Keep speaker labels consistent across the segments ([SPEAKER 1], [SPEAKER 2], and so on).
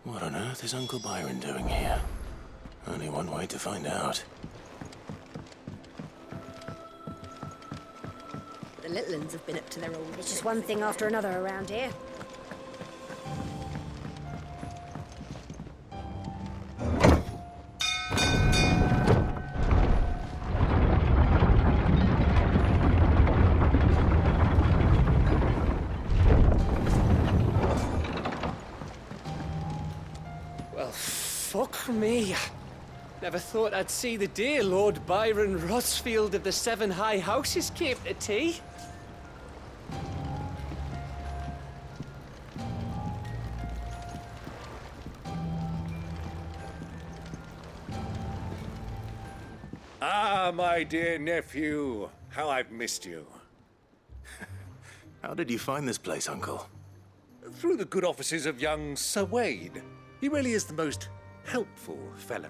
[SPEAKER 1] What on earth is Uncle Byron doing here? Only one way to find out.
[SPEAKER 2] The little ones have been up to their old...
[SPEAKER 3] It's just one thing after another around here.
[SPEAKER 4] Well, fuck me. Never thought I'd see the day Lord Byron Rosfield of the Seven High Houses came to tea.
[SPEAKER 5] Ah, my dear nephew. How I've missed you.
[SPEAKER 1] How did you find this place, Uncle?
[SPEAKER 5] Through the good offices of young Sir Wade. He really is the most helpful fellow.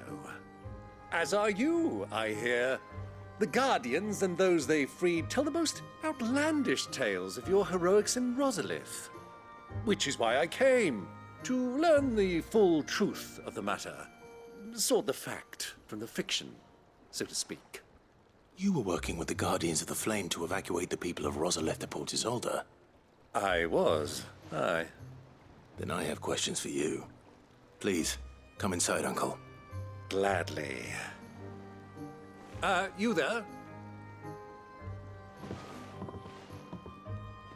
[SPEAKER 5] As are you, I hear. The Guardians and those they freed tell the most outlandish tales of your heroics in Rosalith. Which is why I came, to learn the full truth of the matter. Sort the fact from the fiction, so to speak.
[SPEAKER 1] You were working with the Guardians of the Flame to evacuate the people of Rosalith to Port Isolde.
[SPEAKER 5] I was, aye.
[SPEAKER 1] Then I have questions for you. Please, come inside, Uncle.
[SPEAKER 5] Gladly. You there?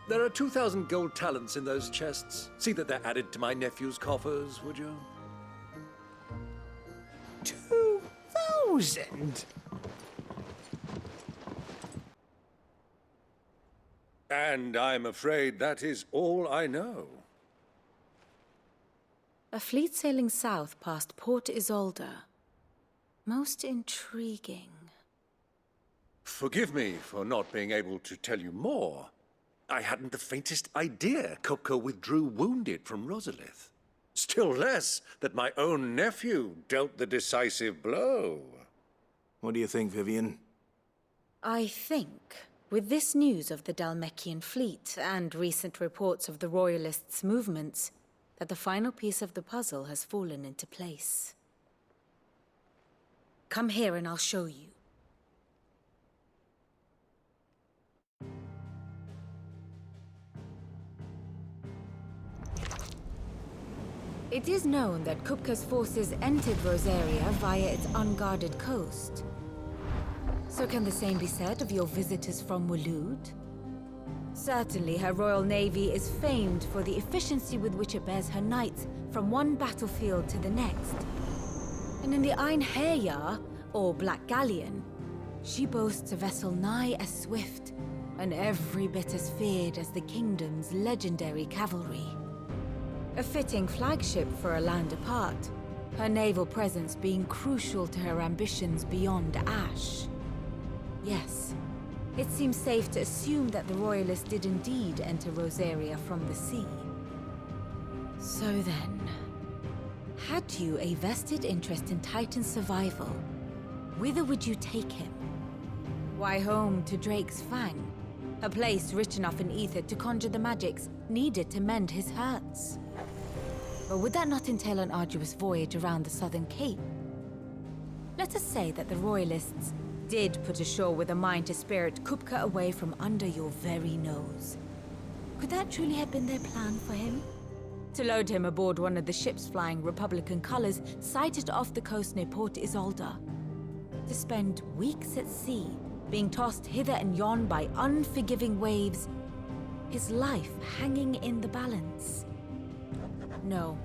[SPEAKER 5] There are 2,000 gold talents in those chests. See that they're added to my nephew's coffers, would you?
[SPEAKER 4] 2,000?
[SPEAKER 5] And I'm afraid that is all I know.
[SPEAKER 6] A fleet sailing south past Port Isolde. Most intriguing.
[SPEAKER 5] Forgive me for not being able to tell you more. I hadn't the faintest idea Kupka withdrew wounded from Rosalith. Still less that my own nephew dealt the decisive blow.
[SPEAKER 1] What do you think, Vivian?
[SPEAKER 6] I think, with this news of the Dalmekian fleet and recent reports of the Royalists' movements, that the final piece of the puzzle has fallen into place. Come here and I'll show you. It is known that Kupka's forces entered Rosaria via its unguarded coast. So can the same be said of your visitors from Waloed? Certainly, her Royal Navy is famed for the efficiency with which it bears her knights from one battlefield to the next. And in the Einherjar, or Black Galleon, she boasts a vessel nigh as swift and every bit as feared as the kingdom's legendary cavalry. A fitting flagship for a land apart, her naval presence being crucial to her ambitions beyond Ash. Yes. It seems safe to assume that the Royalists did indeed enter Rosaria from the sea. So then, had you a vested interest in Titan's survival, whither would you take him? Why, home to Drake's Fang, a place rich enough in ether to conjure the magics needed to mend his hurts. But would that not entail an arduous voyage around the southern cape? Let us say that the Royalists did put ashore with a mind to spirit Kupka away from under your very nose. Could that truly have been their plan for him? To load him aboard one of the ships flying Republican colors sighted off the coast near Port Isolde. To spend weeks at sea, being tossed hither and yon by unforgiving waves, his life hanging in the balance. No.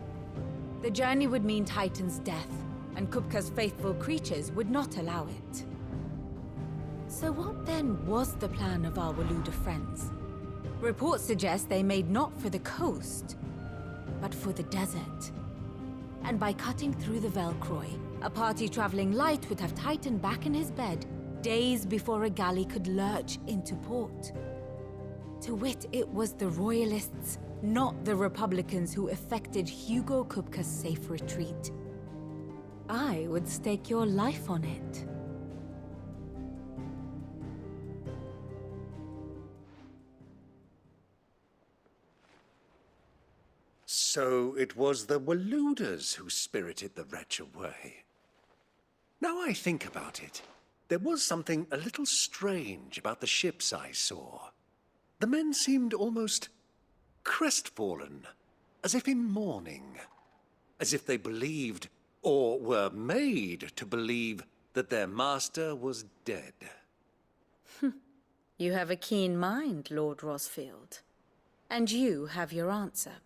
[SPEAKER 6] The journey would mean Titan's death, and Kupka's faithful creatures would not allow it. So what then was the plan of our Waloed friends? Reports suggest they made not for the coast, but for the desert. And by cutting through the Velcroy, a party traveling light would have Titan back in his bed days before a galley could lurch into port. To wit, it was the Royalists, not the Republicans, who effected Hugo Kupka's safe retreat. I would stake your life on it.
[SPEAKER 5] So it was the Waluders who spirited the wretch away. Now I think about it, there was something a little strange about the ships I saw. The men seemed almost crestfallen, as if in mourning, as if they believed, or were made to believe, that their master was dead.
[SPEAKER 6] You have a keen mind, Lord Rosfield. And you have your answer.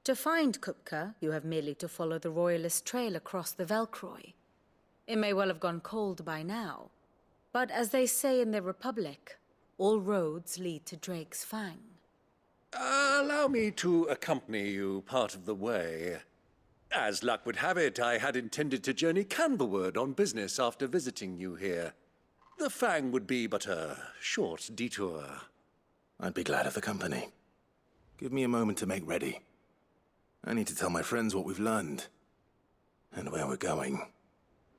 [SPEAKER 6] To find Kupka, you have merely to follow the Royalist trail across the Velcroy. It may well have gone cold by now, but as they say in the Republic, all roads lead to Drake's Fang.
[SPEAKER 5] Allow me to accompany you part of the way. As luck would have it, I had intended to journey Canverward on business after visiting you here. The Fang would be but a short detour.
[SPEAKER 1] I'd be glad of the company. Give me a moment to make ready. I need to tell my friends what we've learned. And where we're going.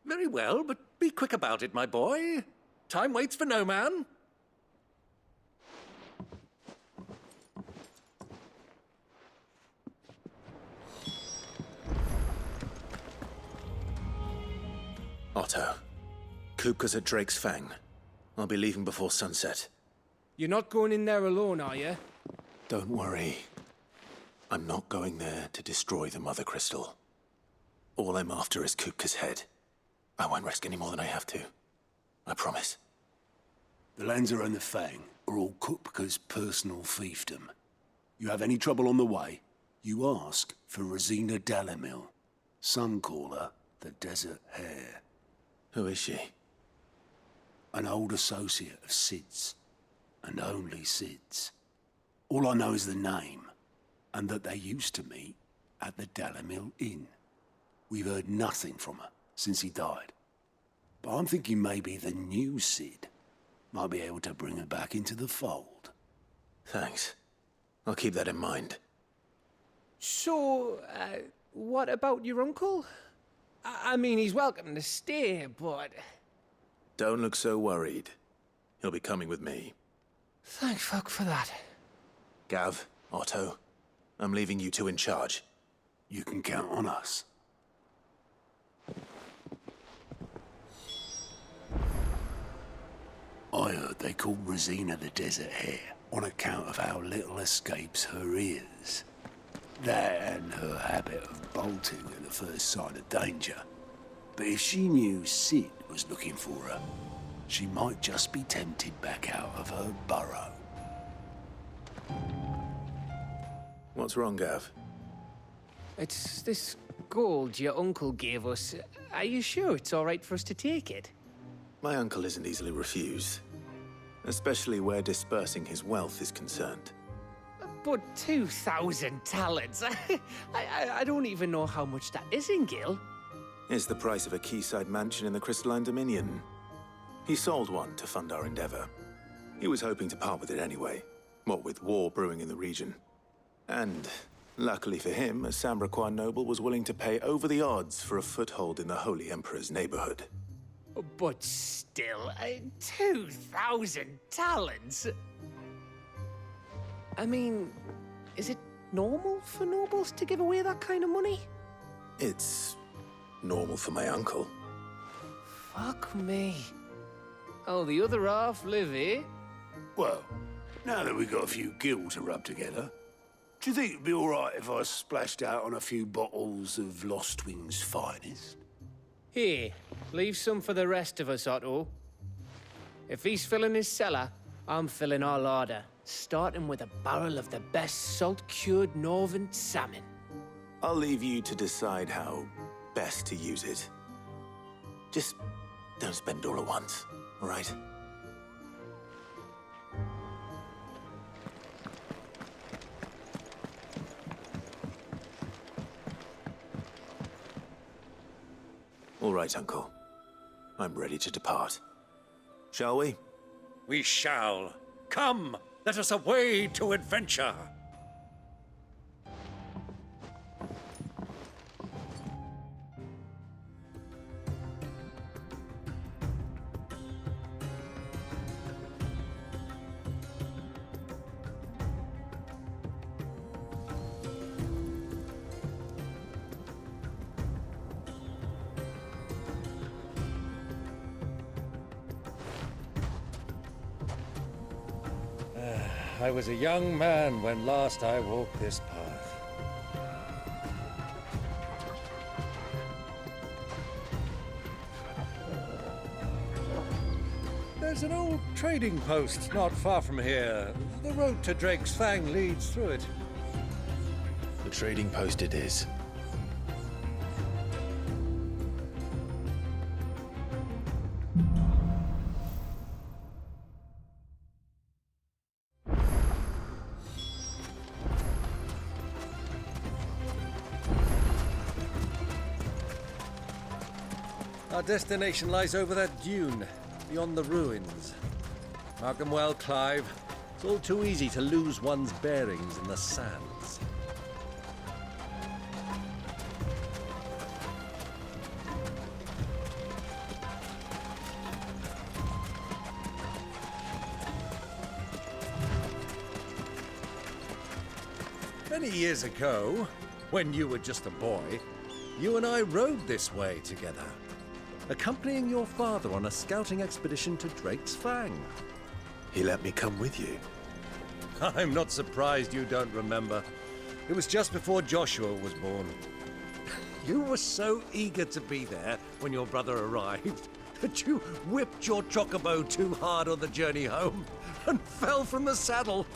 [SPEAKER 5] Very well, but be quick about it, my boy. Time waits for no man.
[SPEAKER 1] Otto, Kupka's at Drake's Fang. I'll be leaving before sunset.
[SPEAKER 4] You're not going in there alone, are you?
[SPEAKER 1] Don't worry. I'm not going there to destroy the Mother Crystal. All I'm after is Kupka's head. I won't risk any more than I have to. I promise.
[SPEAKER 7] The Lanza and the Fang are all Kupka's personal fiefdom. You have any trouble on the way, you ask for Rosina Dalamil. Some call her the Desert Hare.
[SPEAKER 1] Who is she?
[SPEAKER 7] An old associate of Sid's, and only Sid's. All I know is the name, and that they used to meet at the Dalamil Inn. We've heard nothing from her since he died. But I'm thinking maybe the new Sid might be able to bring her back into the fold.
[SPEAKER 1] Thanks. I'll keep that in mind.
[SPEAKER 4] So, what about your uncle? I mean, he's welcome to stay, but...
[SPEAKER 1] Don't look so worried. He'll be coming with me.
[SPEAKER 4] Thank fuck for that.
[SPEAKER 1] Gav, Otto, I'm leaving you two in charge.
[SPEAKER 7] You can count on us. I heard they called Rosina the Desert Hare on account of how little escapes her ears. That and her habit of bolting at the first sign of danger. But if she knew Sid was looking for her, she might just be tempted back out of her burrow.
[SPEAKER 1] What's wrong, Gav?
[SPEAKER 4] It's this gold your uncle gave us. Are you sure it's all right for us to take it?
[SPEAKER 1] My uncle isn't easily refused. Especially where dispersing his wealth is concerned.
[SPEAKER 4] But 2,000 talents? I don't even know how much that is in Gil.
[SPEAKER 1] It's the price of a quayside mansion in the Crystalline Dominion. He sold one to fund our endeavor. He was hoping to part with it anyway, what with war brewing in the region. And, luckily for him, a Sambraquois noble was willing to pay over the odds for a foothold in the Holy Emperor's neighborhood.
[SPEAKER 4] But still, 2,000 talents? I mean, is it normal for nobles to give away that kind of money?
[SPEAKER 1] It's normal for my uncle.
[SPEAKER 4] Fuck me. Oh, the other half live, eh?
[SPEAKER 7] Well, now that we've got a few gil to rub together, do you think it'd be all right if I splashed out on a few bottles of Lost Wing's finest?
[SPEAKER 4] Here, leave some for the rest of us, Otto. If he's filling his cellar, I'm filling our larder, starting with a barrel of the best salt-cured northern salmon.
[SPEAKER 1] I'll leave you to decide how best to use it. Just don't spend all at once, all right? All right, Uncle. I'm ready to depart. Shall we?
[SPEAKER 5] We shall. Come, let us away to adventure. I was a young man when last I walked this path. There's an old trading post not far from here. The road to Drake's Fang leads through it.
[SPEAKER 1] The trading post it is.
[SPEAKER 5] Our destination lies over that dune, beyond the ruins. Mark 'em well, Clive. It's all too easy to lose one's bearings in the sands. Many years ago, when you were just a boy, you and I rode this way together, accompanying your father on a scouting expedition to Drake's Fang.
[SPEAKER 1] He let me come with you.
[SPEAKER 5] I'm not surprised you don't remember. It was just before Joshua was born. You were so eager to be there when your brother arrived that you whipped your chocobo too hard on the journey home and fell from the saddle.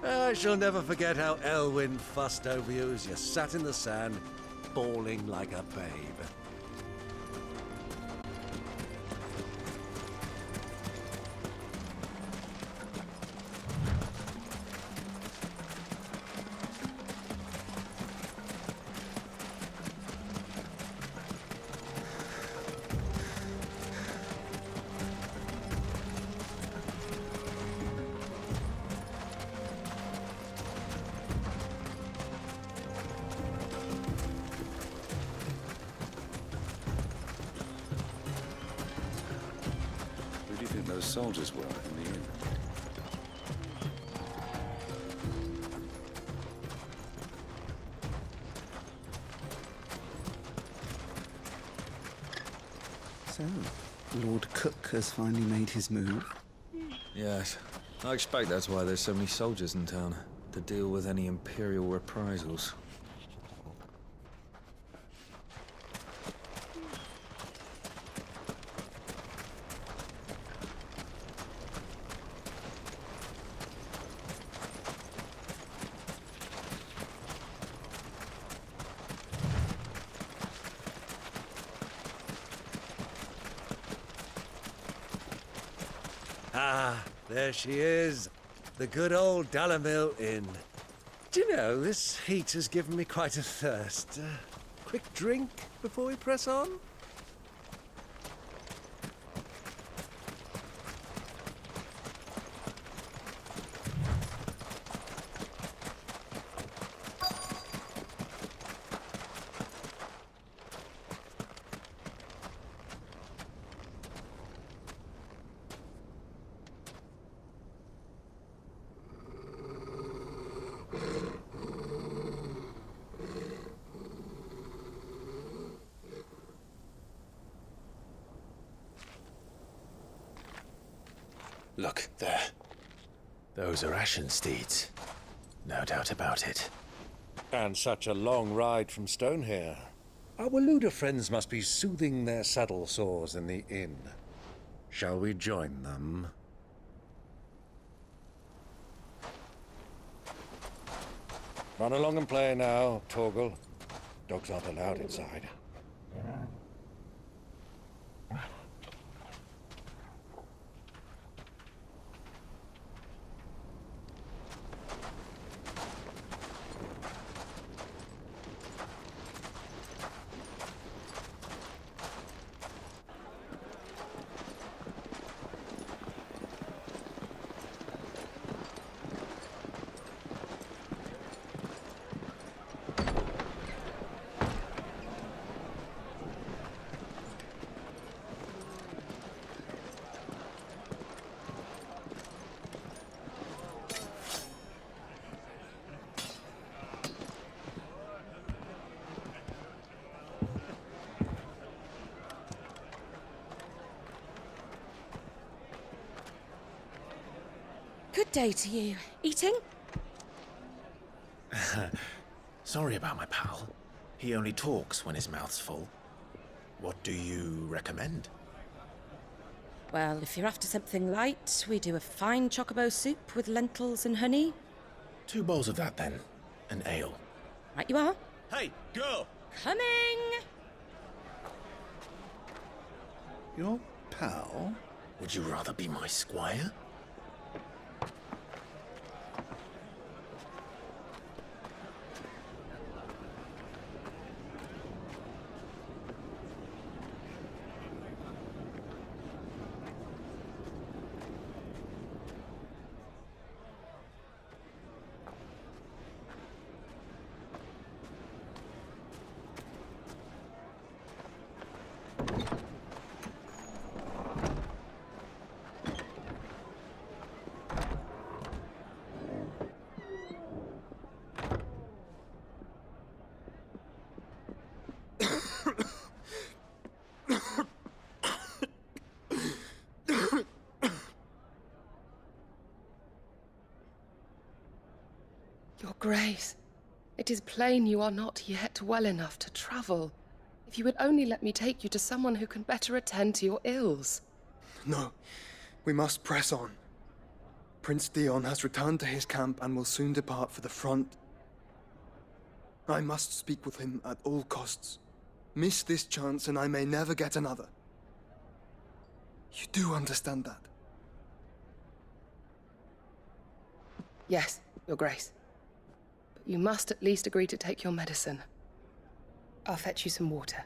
[SPEAKER 5] I shall never forget how Elwyn fussed over you as you sat in the sand, bawling like a babe.
[SPEAKER 8] Who do you think those soldiers were in the inn?
[SPEAKER 9] So, Lord Cook has finally made his move.
[SPEAKER 8] Yes. I expect that's why there's so many soldiers in town, to deal with any Imperial reprisals.
[SPEAKER 5] Ah, there she is. The good old Dalamil Inn. Do you know, this heat has given me quite a thirst. Quick drink before we press on?
[SPEAKER 1] Look, there. Those are Ashen steeds. No doubt about it.
[SPEAKER 5] And such a long ride from Stonehair. Our Waluda friends must be soothing their saddle sores in the inn. Shall we join them? Run along and play now, Torgal. Dogs aren't allowed inside.
[SPEAKER 3] Good day to you. Eating?
[SPEAKER 1] Sorry about my pal. He only talks when his mouth's full. What do you recommend?
[SPEAKER 3] Well, if you're after something light, we do a fine chocobo soup with lentils and honey.
[SPEAKER 1] 2 bowls of that, then. An ale.
[SPEAKER 3] Right you are.
[SPEAKER 1] Hey, girl!
[SPEAKER 3] Coming!
[SPEAKER 9] Your pal?
[SPEAKER 1] Would you rather be my squire?
[SPEAKER 10] Your Grace, it is plain you are not yet well enough to travel. If you would only let me take you to someone who can better attend to your ills.
[SPEAKER 11] No, we must press on. Prince Dion has returned to his camp and will soon depart for the front. I must speak with him at all costs. Miss this chance and I may never get another. You do understand that?
[SPEAKER 10] Yes, Your Grace. But you must at least agree to take your medicine. I'll fetch you some water.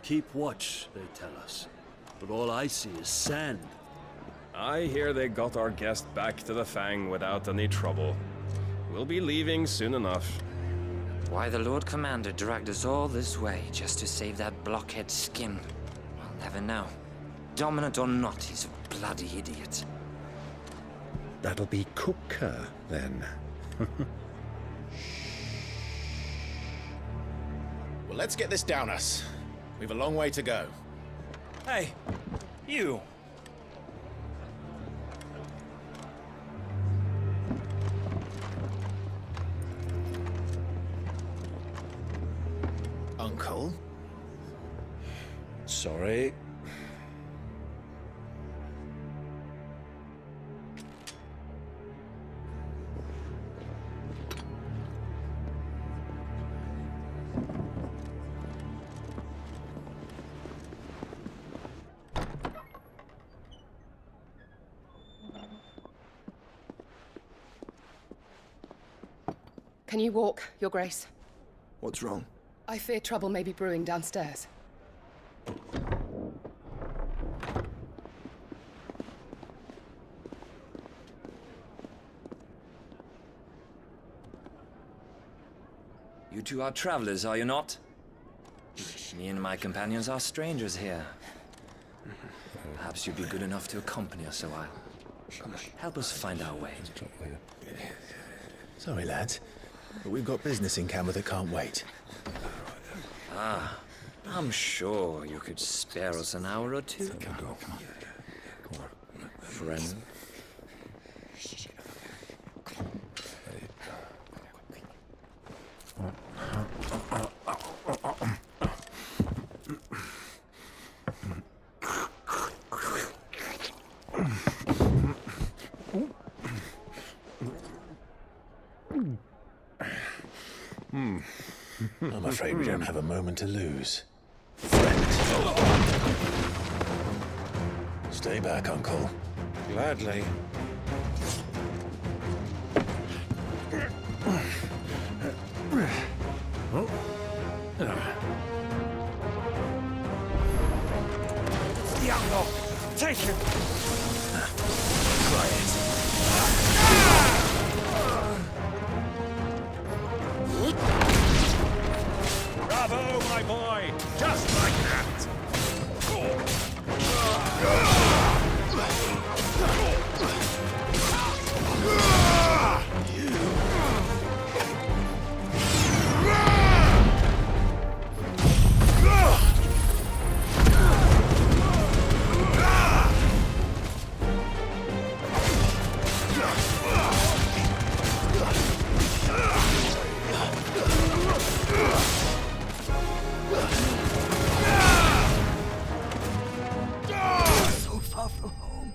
[SPEAKER 7] Keep watch, they tell us. But all I see is sand.
[SPEAKER 12] I hear they got our guest back to the Fang without any trouble. We'll be leaving soon enough.
[SPEAKER 13] Why the Lord Commander dragged us all this way just to save that blockhead skin, we'll never know. Dominant or not, he's a bloody idiot.
[SPEAKER 14] That'll be Cooker, then.
[SPEAKER 1] Well, let's get this down us. We've a long way to go.
[SPEAKER 15] Hey, you.
[SPEAKER 1] Uncle?
[SPEAKER 7] Sorry.
[SPEAKER 10] Can you walk, Your Grace?
[SPEAKER 11] What's wrong?
[SPEAKER 10] I fear trouble may be brewing downstairs.
[SPEAKER 13] You two are travelers, are you not? Me and my companions are strangers here. Perhaps you'd be good enough to accompany us a while. Help us find our way.
[SPEAKER 1] Sorry, lads, but we've got business in camera that can't wait.
[SPEAKER 13] Ah, I'm sure you could spare us an hour or two. Friend.
[SPEAKER 1] I'm afraid we don't have a moment to lose. Stay back, Uncle.
[SPEAKER 5] Gladly.
[SPEAKER 15] Diablo! Take him!
[SPEAKER 1] Try it.
[SPEAKER 12] Bravo, my boy! Just like that!
[SPEAKER 9] So far from home.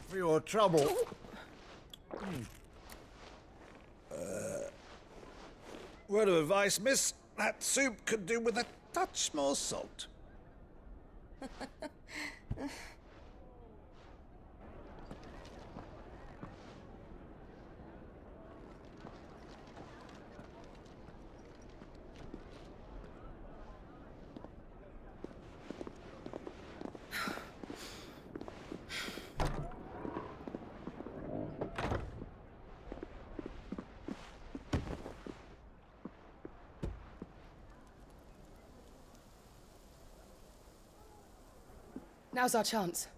[SPEAKER 7] For your trouble. Word of advice, miss. That soup could do with a touch more salt.
[SPEAKER 10] Now's our chance.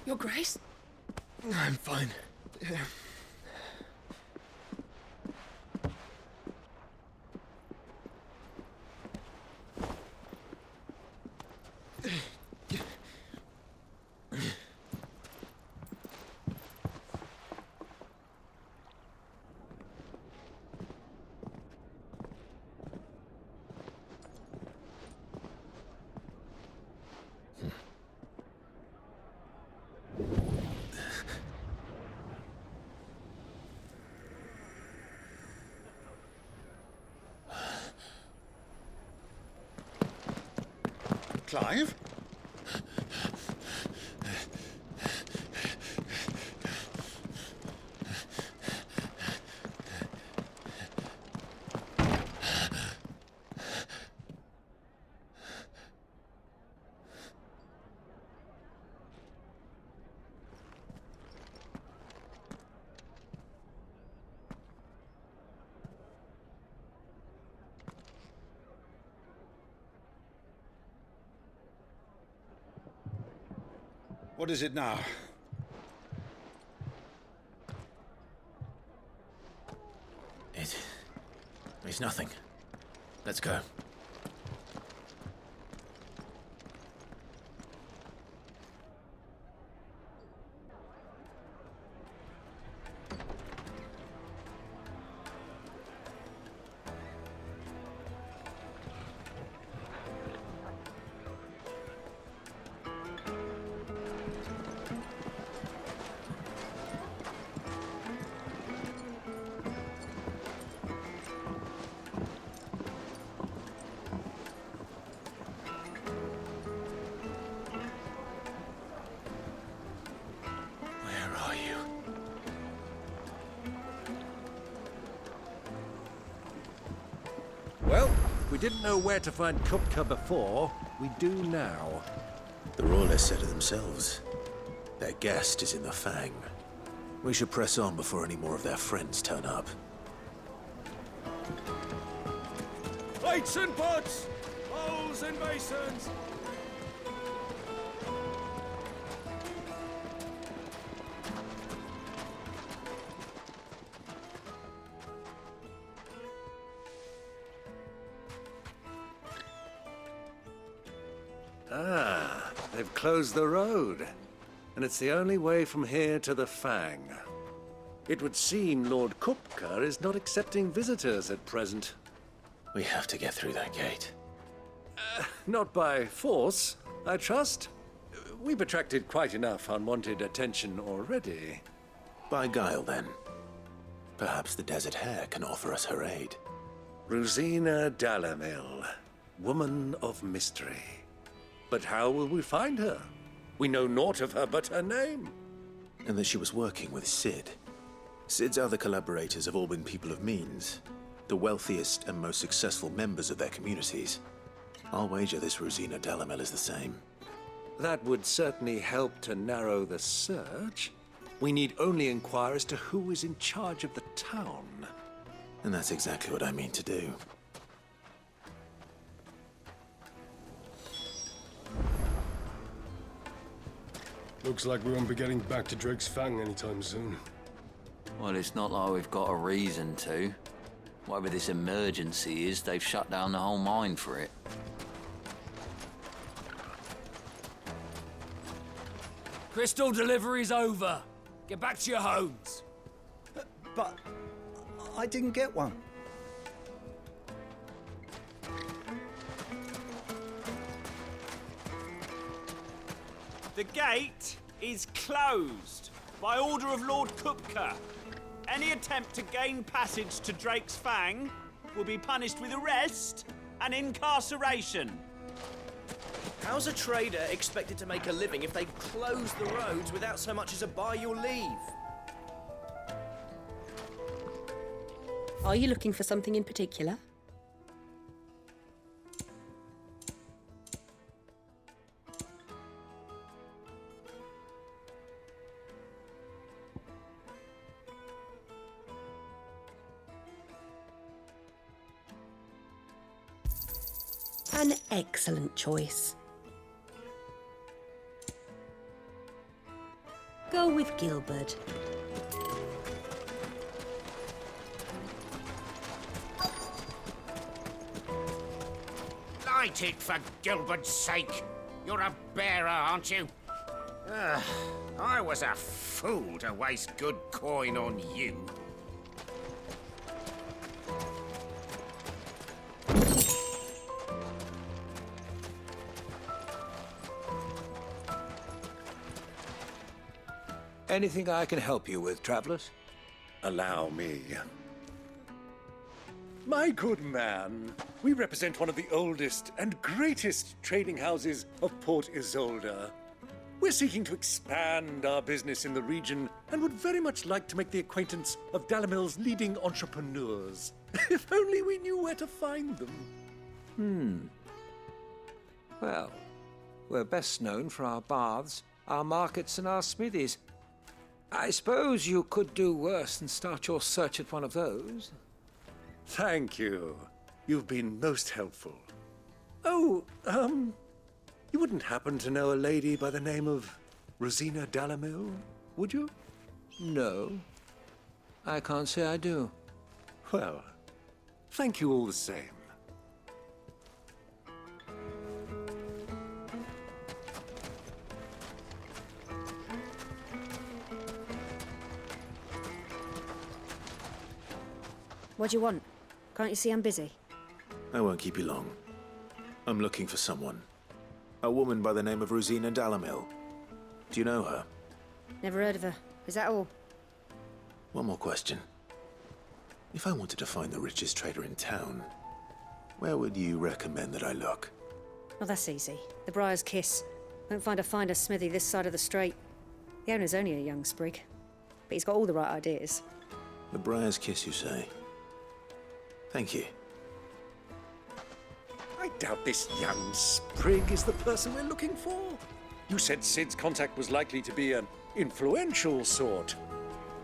[SPEAKER 10] Your Grace?
[SPEAKER 11] I'm fine. Yeah.
[SPEAKER 7] Clive? What is it now?
[SPEAKER 1] It's nothing. Let's go.
[SPEAKER 5] Well, we didn't know where to find Kupka before. We do now.
[SPEAKER 1] The Royalists said it themselves. Their guest is in the Fang. We should press on before any more of their friends turn up.
[SPEAKER 12] Plates and pots! Bowls and basins!
[SPEAKER 5] Ah, they've closed the road. And it's the only way from here to the Fang. It would seem Lord Kupka is not accepting visitors at present.
[SPEAKER 1] We have to get through that gate.
[SPEAKER 5] Not by force, I trust. We've attracted quite enough unwanted attention already.
[SPEAKER 1] By guile, then. Perhaps the Desert Hare can offer us her aid.
[SPEAKER 5] Rosina Dalamil, woman of mystery. But how will we find her? We know naught of her but her name.
[SPEAKER 1] And that she was working with Sid. Sid's other collaborators have all been people of means, the wealthiest and most successful members of their communities. I'll wager this Rosina Dalamil is the same.
[SPEAKER 5] That would certainly help to narrow the search. We need only inquire as to who is in charge of the town.
[SPEAKER 1] And that's exactly what I mean to do.
[SPEAKER 16] Looks like we won't be getting back to Drake's Fang anytime soon.
[SPEAKER 17] Well, it's not like we've got a reason to. Whatever this emergency is, they've shut down the whole mine for it.
[SPEAKER 15] Crystal delivery's over. Get back to your homes.
[SPEAKER 9] But I didn't get one.
[SPEAKER 15] The gate is closed by order of Lord Kupka. Any attempt to gain passage to Drake's Fang will be punished with arrest and incarceration.
[SPEAKER 18] How's a trader expected to make a living if they close the roads without so much as a by your leave?
[SPEAKER 3] Are you looking for something in particular? An excellent choice. Go with Gilbert.
[SPEAKER 19] Light it for Gilbert's sake. You're a bearer, aren't you? I was a fool to waste good coin on you.
[SPEAKER 5] Anything I can help you with, travelers? Allow me. My good man, we represent one of the oldest and greatest trading houses of Port Isolde. We're seeking to expand our business in the region and would very much like to make the acquaintance of Dalamil's leading entrepreneurs. If only we knew where to find them.
[SPEAKER 20] Well, we're best known for our baths, our markets, and our smithies. I suppose you could do worse than start your search at one of those.
[SPEAKER 5] Thank you. You've been most helpful. Oh, you wouldn't happen to know a lady by the name of Rosina Dalamil, would you?
[SPEAKER 20] No. I can't say I do.
[SPEAKER 5] Well, thank you all the same.
[SPEAKER 2] What do you want? Can't you see I'm busy?
[SPEAKER 1] I won't keep you long. I'm looking for someone. A woman by the name of Rosina Dalamil. Do you know her?
[SPEAKER 2] Never heard of her. Is that all?
[SPEAKER 1] One more question. If I wanted to find the richest trader in town, where would you recommend that I look?
[SPEAKER 2] Well, that's easy. The Briar's Kiss. Won't find a finer smithy this side of the strait. The owner's only a young sprig, but he's got all the right ideas.
[SPEAKER 1] The Briar's Kiss, you say? Thank you.
[SPEAKER 5] I doubt this young sprig is the person we're looking for. You said Sid's contact was likely to be an influential sort.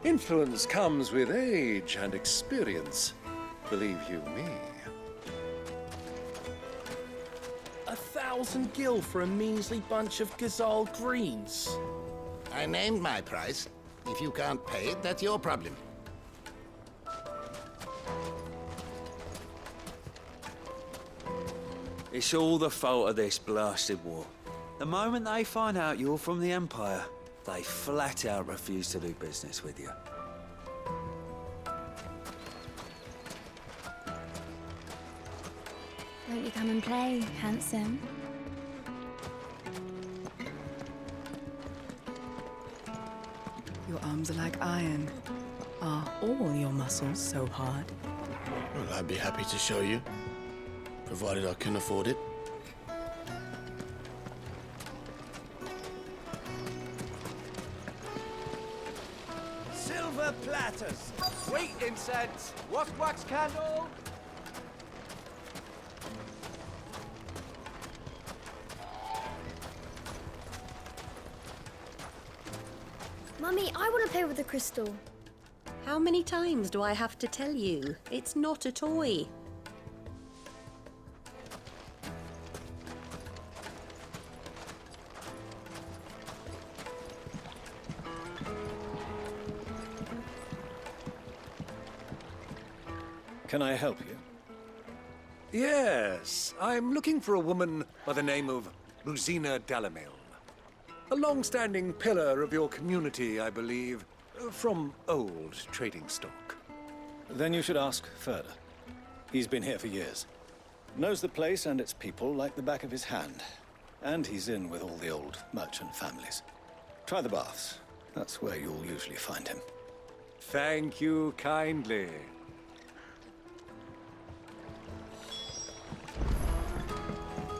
[SPEAKER 5] Influence comes with age and experience, believe you me.
[SPEAKER 18] 1,000 gil for a measly bunch of Gazal greens.
[SPEAKER 19] I named my price. If you can't pay it, that's your problem.
[SPEAKER 8] It's all the fault of this blasted war. The moment they find out you're from the Empire, they flat out refuse to do business with you.
[SPEAKER 21] Won't you come and play, handsome?
[SPEAKER 22] Your arms are like iron. Are all your muscles so hard?
[SPEAKER 23] Well, I'd be happy to show you, provided I can afford it.
[SPEAKER 18] Silver platters, sweet incense, wax candle.
[SPEAKER 21] Mummy, I want to play with the crystal.
[SPEAKER 24] How many times do I have to tell you? It's not a toy.
[SPEAKER 5] Can I help you? Yes, I'm looking for a woman by the name of Rosina Dalamil. A long-standing pillar of your community, I believe, from old trading stock.
[SPEAKER 25] Then you should ask further. He's been here for years. Knows the place and its people like the back of his hand. And he's in with all the old merchant families. Try the baths. That's where you'll usually find him.
[SPEAKER 5] Thank you kindly.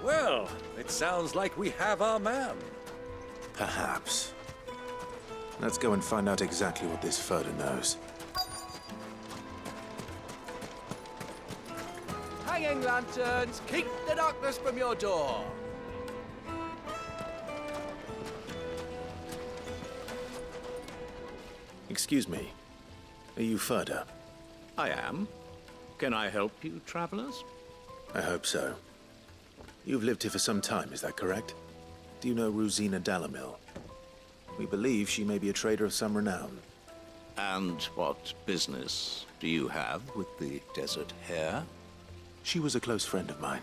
[SPEAKER 5] Well, it sounds like we have our man.
[SPEAKER 1] Perhaps. Let's go and find out exactly what this Furder knows.
[SPEAKER 18] Hanging lanterns, keep the darkness from your door.
[SPEAKER 1] Excuse me. Are you Furder?
[SPEAKER 26] I am. Can I help you, travelers?
[SPEAKER 1] I hope so. You've lived here for some time, is that correct? Do you know Rosina Dalamil? We believe she may be a trader of some renown.
[SPEAKER 26] And what business do you have with the desert hare?
[SPEAKER 1] She was a close friend of mine.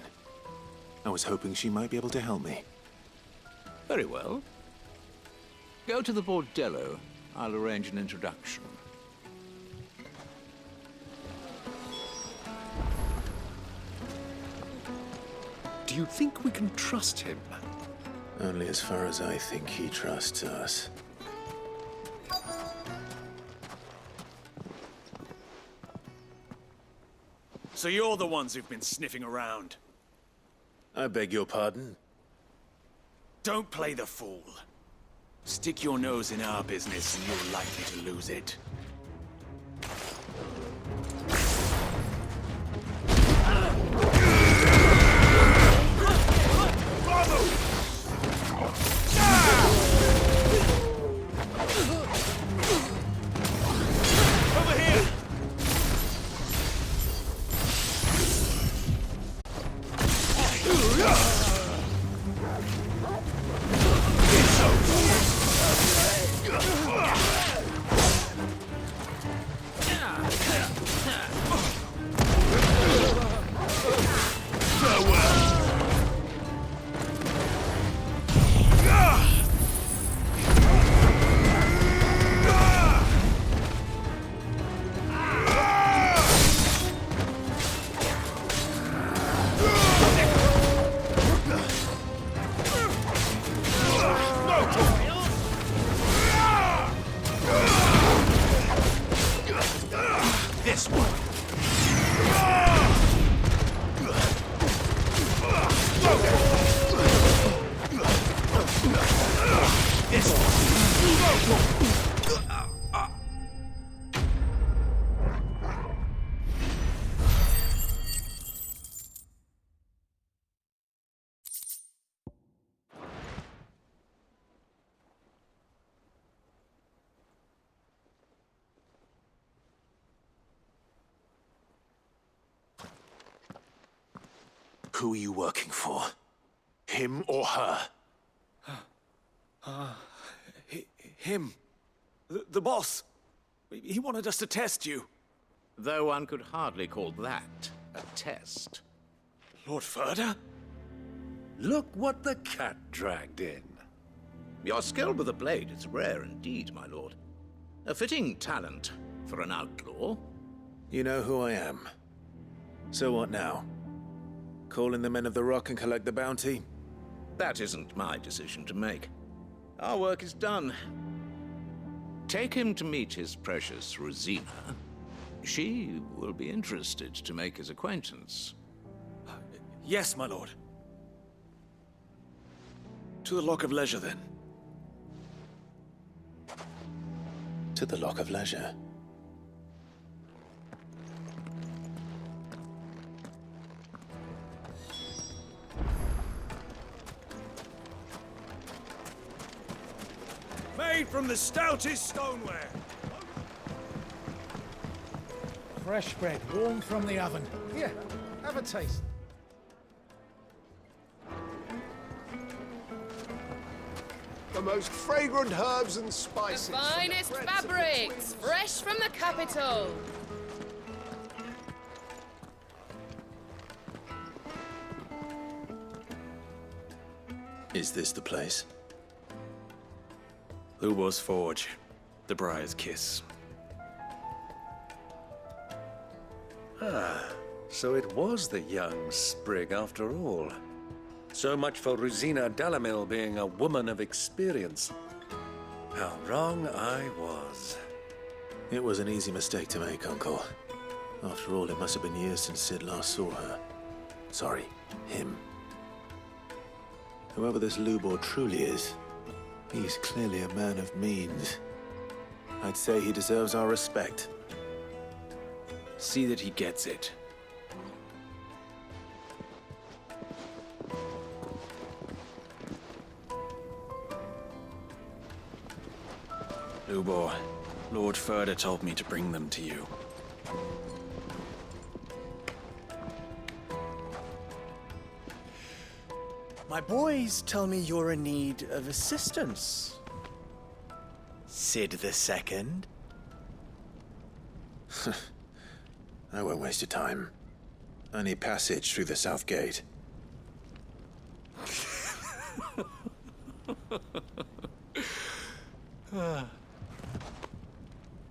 [SPEAKER 1] I was hoping she might be able to help me.
[SPEAKER 26] Very well. Go to the bordello. I'll arrange an introduction.
[SPEAKER 5] Do you think we can trust him?
[SPEAKER 1] Only as far as I think he trusts us.
[SPEAKER 15] So you're the ones who've been sniffing around.
[SPEAKER 1] I beg your pardon?
[SPEAKER 15] Don't play the fool. Stick your nose in our business and you're likely to lose it. Over here! This one. This one.
[SPEAKER 1] Who are you working for? Him or her?
[SPEAKER 15] Him. The boss. He wanted us to test you.
[SPEAKER 26] Though one could hardly call that a test.
[SPEAKER 15] Lord Furder?
[SPEAKER 5] Look what the cat dragged in.
[SPEAKER 19] Your skill with the blade is rare indeed, my lord. A fitting talent for an outlaw.
[SPEAKER 1] You know who I am. So what now? Call in the Men of the Rock and collect the bounty?
[SPEAKER 19] That isn't my decision to make. Our work is done. Take him to meet his precious Rosina. She will be interested to make his acquaintance.
[SPEAKER 25] Yes, my lord. To the Lock of Leisure, then.
[SPEAKER 1] To the Lock of Leisure.
[SPEAKER 25] Made from the stoutest stoneware.
[SPEAKER 4] Fresh bread, warm from the oven. Here, have a taste.
[SPEAKER 6] The most fragrant herbs and spices.
[SPEAKER 10] The finest fabrics, fresh from the capital.
[SPEAKER 1] Is this the place?
[SPEAKER 25] Lubor's Forge, the Briar's Kiss.
[SPEAKER 5] Ah, so it was the young sprig after all. So much for Rosina Dalamil being a woman of experience. How wrong I was.
[SPEAKER 1] It was an easy mistake to make, Uncle. After all, it must have been years since Sid last saw her. Sorry, him. Whoever this Lubor truly is, he's clearly a man of means. I'd say he deserves our respect.
[SPEAKER 25] See that he gets it. Lubor, Lord Furder told me to bring them to you.
[SPEAKER 18] My boys tell me you're in need of assistance. Sid the Second?
[SPEAKER 1] I won't waste your time. I need passage through the south gate.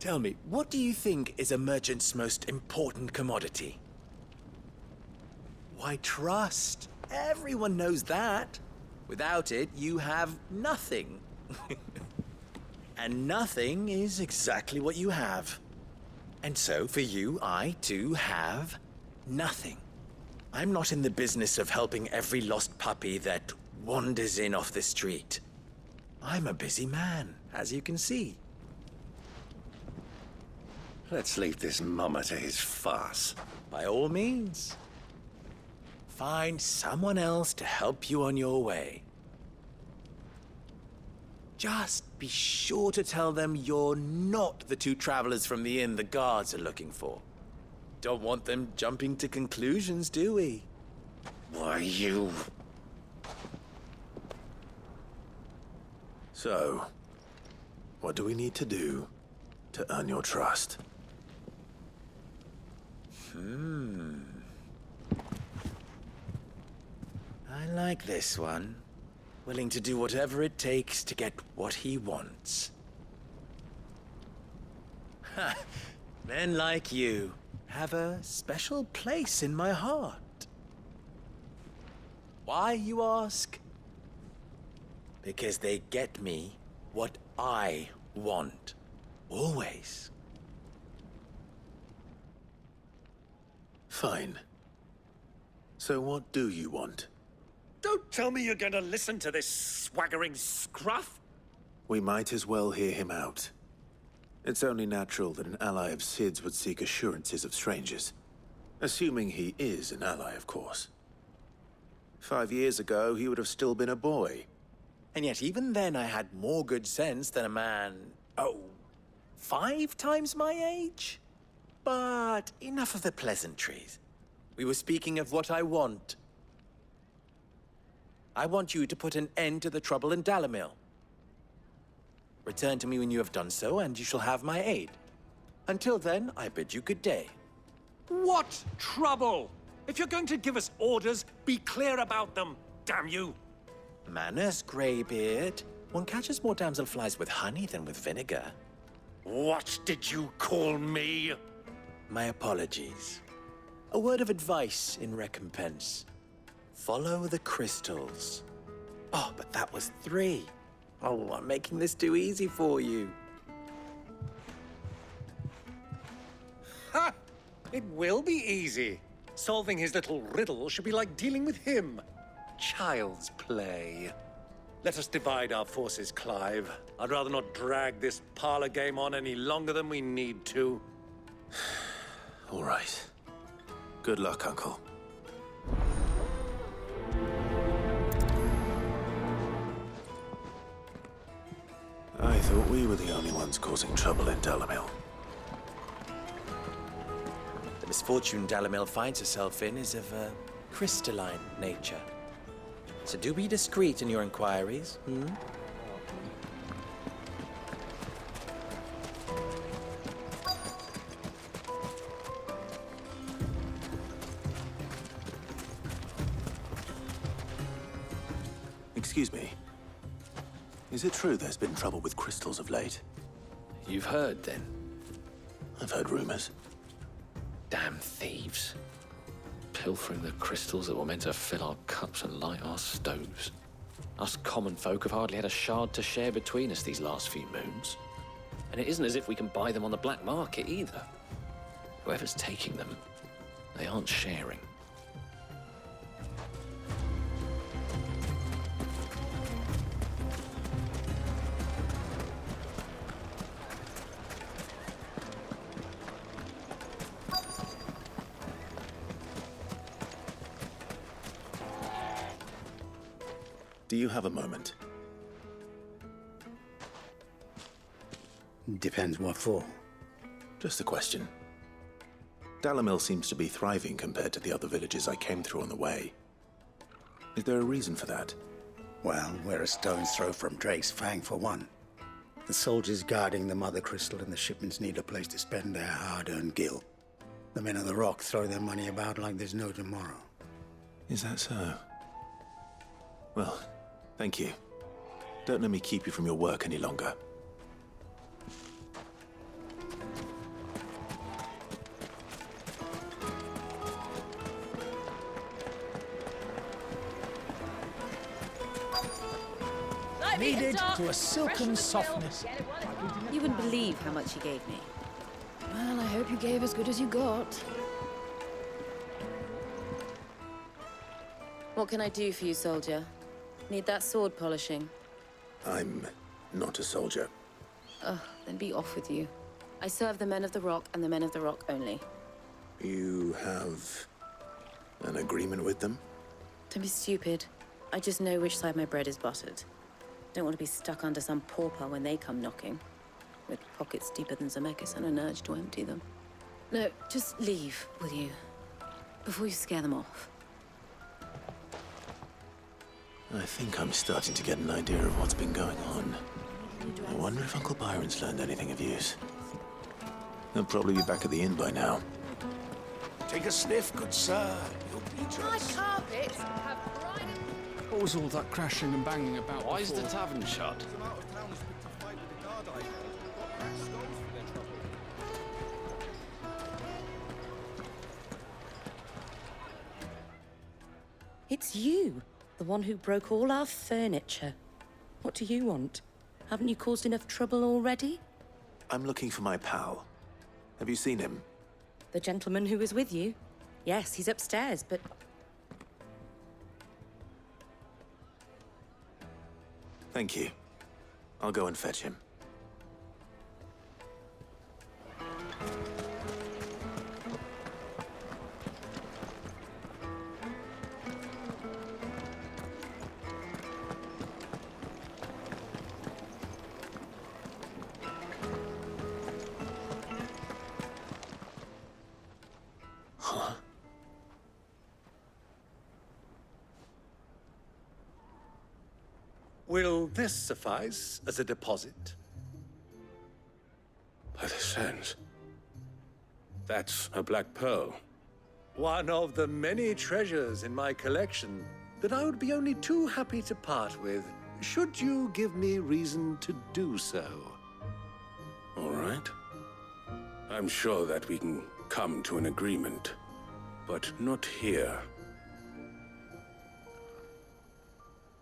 [SPEAKER 18] Tell me, what do you think is a merchant's most important commodity? Why, trust. Everyone knows that. Without it, you have nothing. And nothing is exactly what you have. And so, for you, I, too, have nothing. I'm not in the business of helping every lost puppy that wanders in off the street. I'm a busy man, as you can see.
[SPEAKER 5] Let's leave this mummer to his farce.
[SPEAKER 18] By all means. Find someone else to help you on your way. Just be sure to tell them you're not the two travelers from the inn the guards are looking for. Don't want them jumping to conclusions, do we?
[SPEAKER 5] Why, you...
[SPEAKER 1] So, what do we need to do to earn your trust?
[SPEAKER 18] I like this one. Willing to do whatever it takes to get what he wants. Ha! Men like you have a special place in my heart. Why, you ask? Because they get me what I want. Always.
[SPEAKER 1] Fine. So what do you want?
[SPEAKER 5] Don't tell me you're going to listen to this swaggering scruff!
[SPEAKER 1] We might as well hear him out. It's only natural that an ally of Sid's would seek assurances of strangers. Assuming he is an ally, of course. 5 years ago, he would have still been a boy.
[SPEAKER 18] And yet even then I had more good sense than a man, 5 times my age? But enough of the pleasantries. We were speaking of what I want. I want you to put an end to the trouble in Dalamil. Return to me when you have done so, and you shall have my aid. Until then, I bid you good day.
[SPEAKER 5] What trouble? If you're going to give us orders, be clear about them. damn you!
[SPEAKER 18] Manners, Greybeard. One catches more damselflies with honey than with vinegar.
[SPEAKER 5] What did you call me?
[SPEAKER 18] My apologies. A word of advice in recompense. Follow the crystals. Oh, but that was 3. Oh, I'm making this too easy for you.
[SPEAKER 5] Ha! It will be easy. Solving his little riddle should be like dealing with him. Child's play. Let us divide our forces, Clive. I'd rather not drag this parlor game on any longer than we need to.
[SPEAKER 1] All right. Good luck, Uncle. I thought we were the only ones causing trouble in Dalamil.
[SPEAKER 18] The misfortune Dalamil finds herself in is of a crystalline nature. So do be discreet in your inquiries,
[SPEAKER 1] Excuse me. Is it true there's been trouble with crystals of late?
[SPEAKER 7] You've heard, then?
[SPEAKER 1] I've heard rumors.
[SPEAKER 7] Damn thieves. Pilfering the crystals that were meant to fill our cups and light our stoves. Us common folk have hardly had a shard to share between us these last few moons. And it isn't as if we can buy them on the black market either. Whoever's taking them, they aren't sharing.
[SPEAKER 1] Do you have a moment?
[SPEAKER 23] Depends what for.
[SPEAKER 1] Just a question. Dalamil seems to be thriving compared to the other villages I came through on the way. Is there a reason for that?
[SPEAKER 23] Well, we're a stone's throw from Drake's Fang, for one. The soldiers guarding the Mother Crystal and the shipments need a place to spend their hard-earned gil. The men of the Rock throw their money about like there's no tomorrow.
[SPEAKER 1] Is that so? Well, thank you. Don't let me keep you from your work any longer.
[SPEAKER 4] Kneaded to a silken softness.
[SPEAKER 2] You wouldn't believe how much he gave me.
[SPEAKER 10] Well, I hope you gave as good as you got.
[SPEAKER 3] What can I do for you, soldier? Need that sword polishing?
[SPEAKER 1] I'm not a soldier.
[SPEAKER 3] Ugh, then be off with you. I serve the men of the Rock and the men of the Rock only.
[SPEAKER 1] You have an agreement with them?
[SPEAKER 3] Don't be stupid. I just know which side my bread is buttered. Don't want to be stuck under some pauper when they come knocking. With pockets deeper than Zemeckis and an urge to empty them. No, just leave, will you? Before you scare them off.
[SPEAKER 1] I think I'm starting to get an idea of what's been going on. I wonder if Uncle Byron's learned anything of use. He'll probably be back at the inn by now.
[SPEAKER 6] Take a sniff, good sir. You'll beat
[SPEAKER 10] My
[SPEAKER 6] us.
[SPEAKER 10] carpets have bright
[SPEAKER 11] What was all that crashing and banging about?
[SPEAKER 7] Why is the tavern shut?
[SPEAKER 3] It's you, the one who broke all our furniture. What do you want? Haven't you caused enough trouble already?
[SPEAKER 1] I'm looking for my pal. Have you seen him?
[SPEAKER 3] The gentleman who was with you? Yes, he's upstairs, but...
[SPEAKER 1] Thank you. I'll go and fetch him. Huh?
[SPEAKER 5] Will this suffice as a deposit?
[SPEAKER 23] By the sands. That's a black pearl.
[SPEAKER 5] One of the many treasures in my collection. that I would be only too happy to part with, should you give me reason to do so.
[SPEAKER 9] All right. I'm sure that we can come to an agreement, but not here.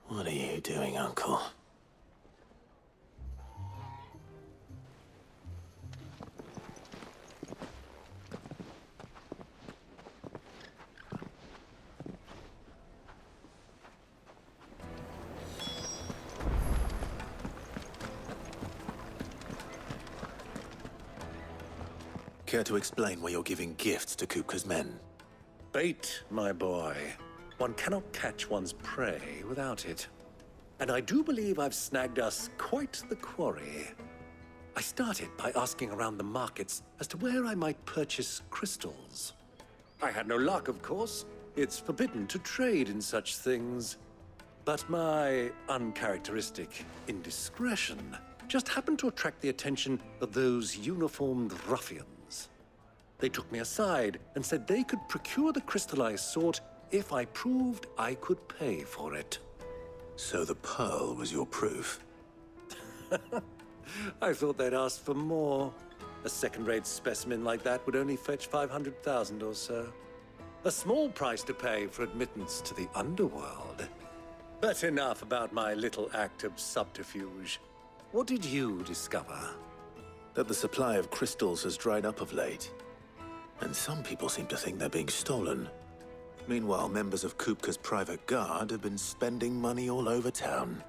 [SPEAKER 1] What are you doing, Uncle? Care to explain why you're giving gifts to Kupka's men?
[SPEAKER 5] Bait, my boy. One cannot catch one's prey without it. And I do believe I've snagged us quite the quarry. I started by asking around the markets as to where I might purchase crystals. I had no luck, of course. It's forbidden to trade in such things. But my uncharacteristic indiscretion just happened to attract the attention of those uniformed ruffians. They took me aside and said they could procure the crystal I sought if I proved I could pay for it.
[SPEAKER 1] So the pearl was your proof?
[SPEAKER 5] I thought they'd ask for more. A second-rate specimen like that would only fetch 500,000 or so. A small price to pay for admittance to the underworld. But enough about my little act of subterfuge. What did you discover?
[SPEAKER 1] That the supply of crystals has dried up of late. And some people seem to think they're being stolen. Meanwhile, members of Kupka's private guard have been spending money all over town.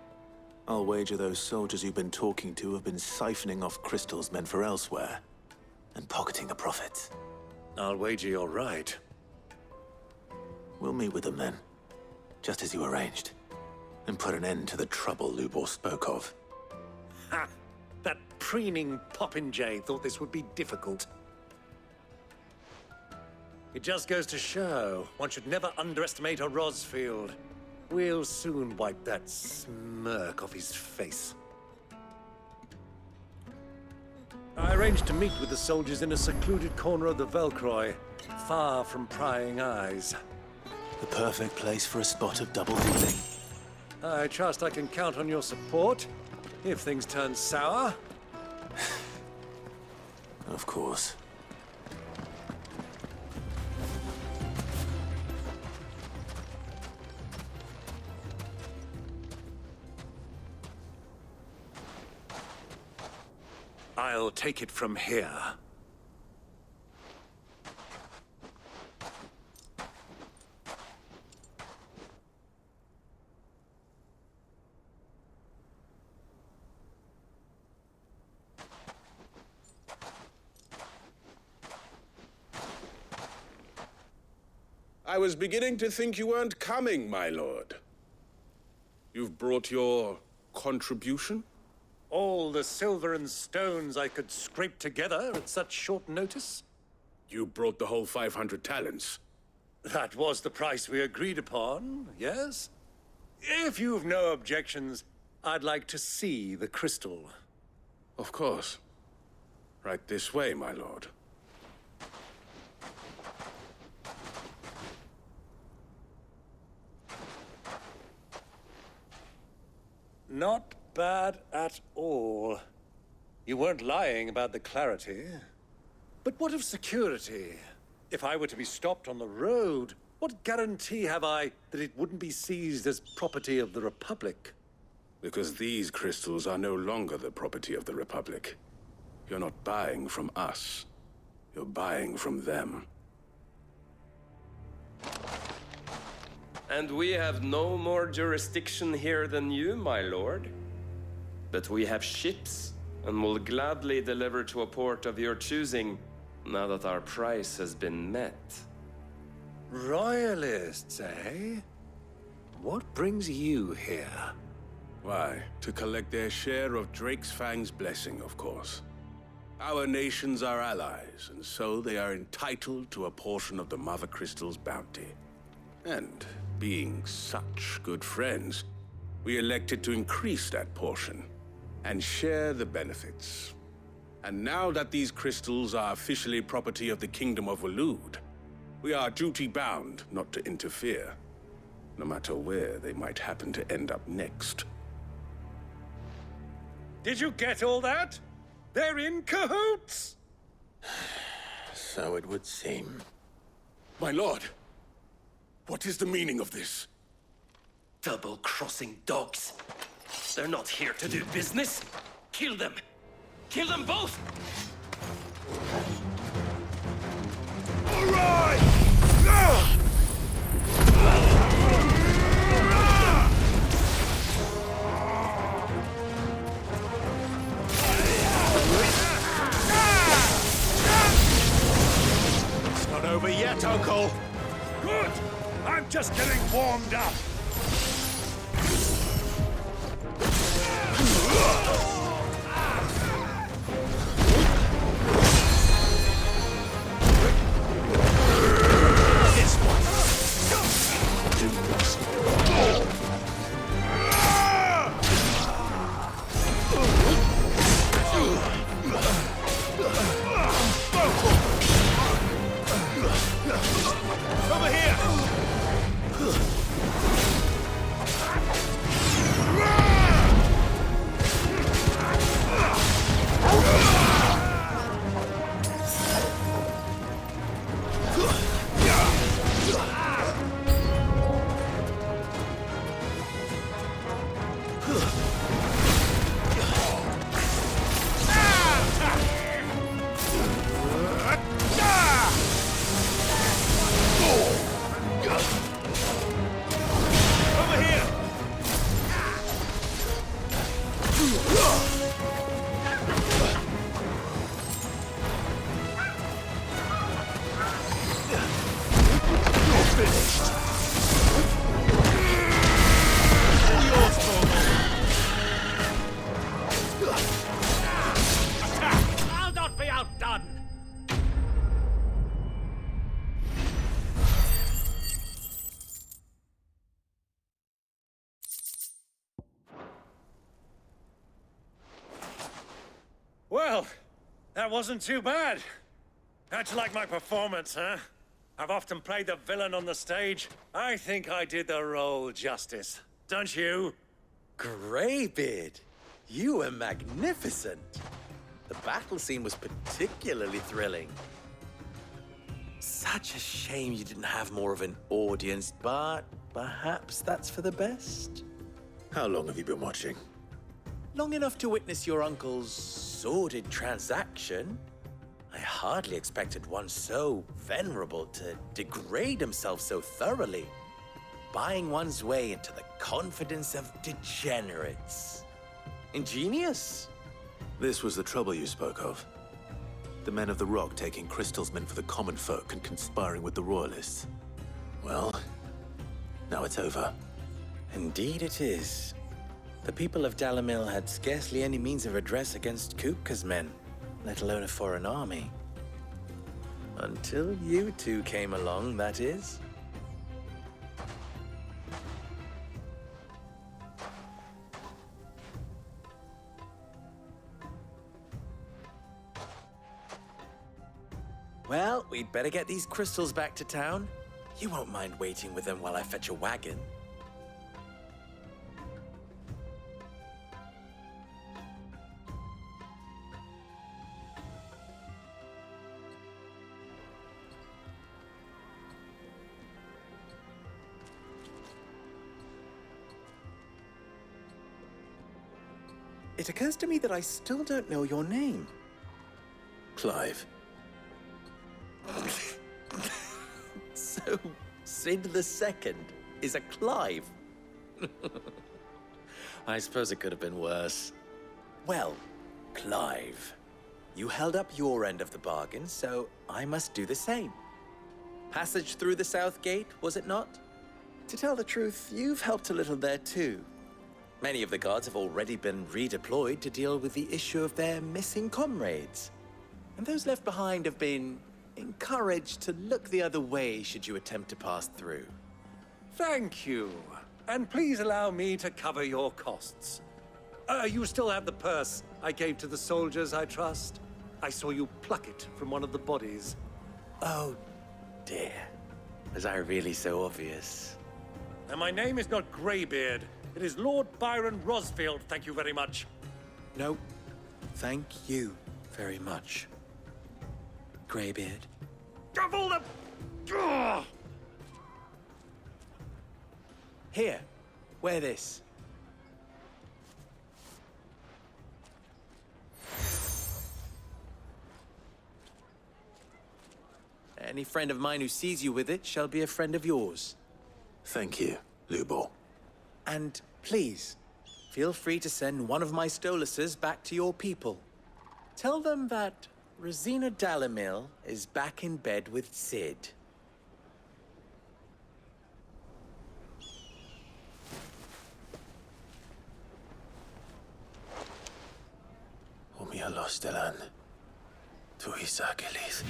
[SPEAKER 1] I'll wager those soldiers you've been talking to have been siphoning off crystals meant for elsewhere, and pocketing the profits.
[SPEAKER 5] I'll wager you're right.
[SPEAKER 1] We'll meet with them then, just as you arranged, and put an end to the trouble Lubor spoke of.
[SPEAKER 5] Ha! That preening popinjay thought this would be difficult. It just goes to show, one should never underestimate a Rosfield. We'll soon wipe that smirk off his face. I arranged to meet with the soldiers in a secluded corner of the Velcroy, far from prying eyes.
[SPEAKER 1] The perfect place for a spot of double dealing.
[SPEAKER 5] I trust I can count on your support, if things turn sour.
[SPEAKER 1] Of course.
[SPEAKER 5] I'll take it from here.
[SPEAKER 9] I was beginning to think you weren't coming, my lord. You've brought your contribution?
[SPEAKER 5] All the silver and stones I could scrape together at such short notice?
[SPEAKER 9] You brought the whole 500 talents.
[SPEAKER 5] That was the price we agreed upon, yes? If you've no objections, I'd like to see the crystal.
[SPEAKER 9] Of course. Right this way, my lord.
[SPEAKER 5] Not bad at all. You weren't lying about the clarity. But what of security? If I were to be stopped on the road, what guarantee have I that it wouldn't be seized as property of the Republic?
[SPEAKER 9] Because these crystals are no longer the property of the Republic. You're not buying from us. You're buying from them.
[SPEAKER 12] And we have no more jurisdiction here than you, my lord. But we have ships, and will gladly deliver to a port of your choosing, now that our price has been met.
[SPEAKER 5] Royalists, eh? What brings you here?
[SPEAKER 9] Why, to collect their share of Drake's Fang's blessing, of course. Our nations are allies, and so they are entitled to a portion of the Mother Crystal's bounty. And being such good friends, we elected to increase that portion and share the benefits. And now that these crystals are officially property of the Kingdom of Waloed, we are duty-bound not to interfere. no matter where they might happen to end up next.
[SPEAKER 5] Did you get all that? They're in cahoots!
[SPEAKER 1] So it would seem.
[SPEAKER 9] My lord, what is the meaning of this?
[SPEAKER 8] Double-crossing dogs. They're not here to do business. Kill them. Kill them both!
[SPEAKER 9] All right!
[SPEAKER 1] It's not over yet, Uncle.
[SPEAKER 5] Good! I'm just getting warmed up.
[SPEAKER 9] Over here!
[SPEAKER 5] I'll not be outdone! Well, that wasn't too bad. How'd you like my performance, huh? I've often played the villain on the stage. I think I did the role justice. Don't you?
[SPEAKER 18] Greybeard, you were magnificent. The battle scene was particularly thrilling. Such a shame you didn't have more of an audience, but perhaps that's for the best.
[SPEAKER 1] How long have you been watching?
[SPEAKER 18] Long enough to witness your uncle's sordid transaction. I hardly expected one so venerable to degrade himself so thoroughly, buying one's way into the confidence of degenerates. Ingenious.
[SPEAKER 1] This was the trouble you spoke of. The men of the Rock taking Crystal's men for the common folk and conspiring with the Royalists. Well, now it's over.
[SPEAKER 18] Indeed it is. The people of Dalamil had scarcely any means of redress against Kupka's men, let alone a foreign army. Until you two came along, that is. Well, we'd better get these crystals back to town. You won't mind waiting with them while I fetch a wagon. It occurs to me that I still don't know your name.
[SPEAKER 1] Clive.
[SPEAKER 18] So, Sid the Second is a Clive? I suppose it could have been worse. Well, Clive, you held up your end of the bargain, so I must do the same. Passage through the South Gate, was it not? To tell the truth, you've helped a little there too. Many of the guards have already been redeployed to deal with the issue of their missing comrades. And those left behind have been encouraged to look the other way should you attempt to pass through.
[SPEAKER 5] Thank you. And please allow me to cover your costs. You still have the purse I gave to the soldiers, I trust? I saw you pluck it from one of the bodies.
[SPEAKER 18] Oh, dear. Was I really so obvious?
[SPEAKER 5] And my name is not Greybeard. It is Lord Byron Rosfield, thank you very much.
[SPEAKER 18] No, thank you very much, Greybeard.
[SPEAKER 5] Of all the... Ugh!
[SPEAKER 18] Here, wear this. Any friend of mine who sees you with it shall be a friend of yours.
[SPEAKER 1] Thank you, Lubor.
[SPEAKER 18] And please, feel free to send one of my Stoluses back to your people. Tell them that Rosina Dalamil is back in bed with Sid.
[SPEAKER 1] Umia Lostelan. Tuisa Kelith.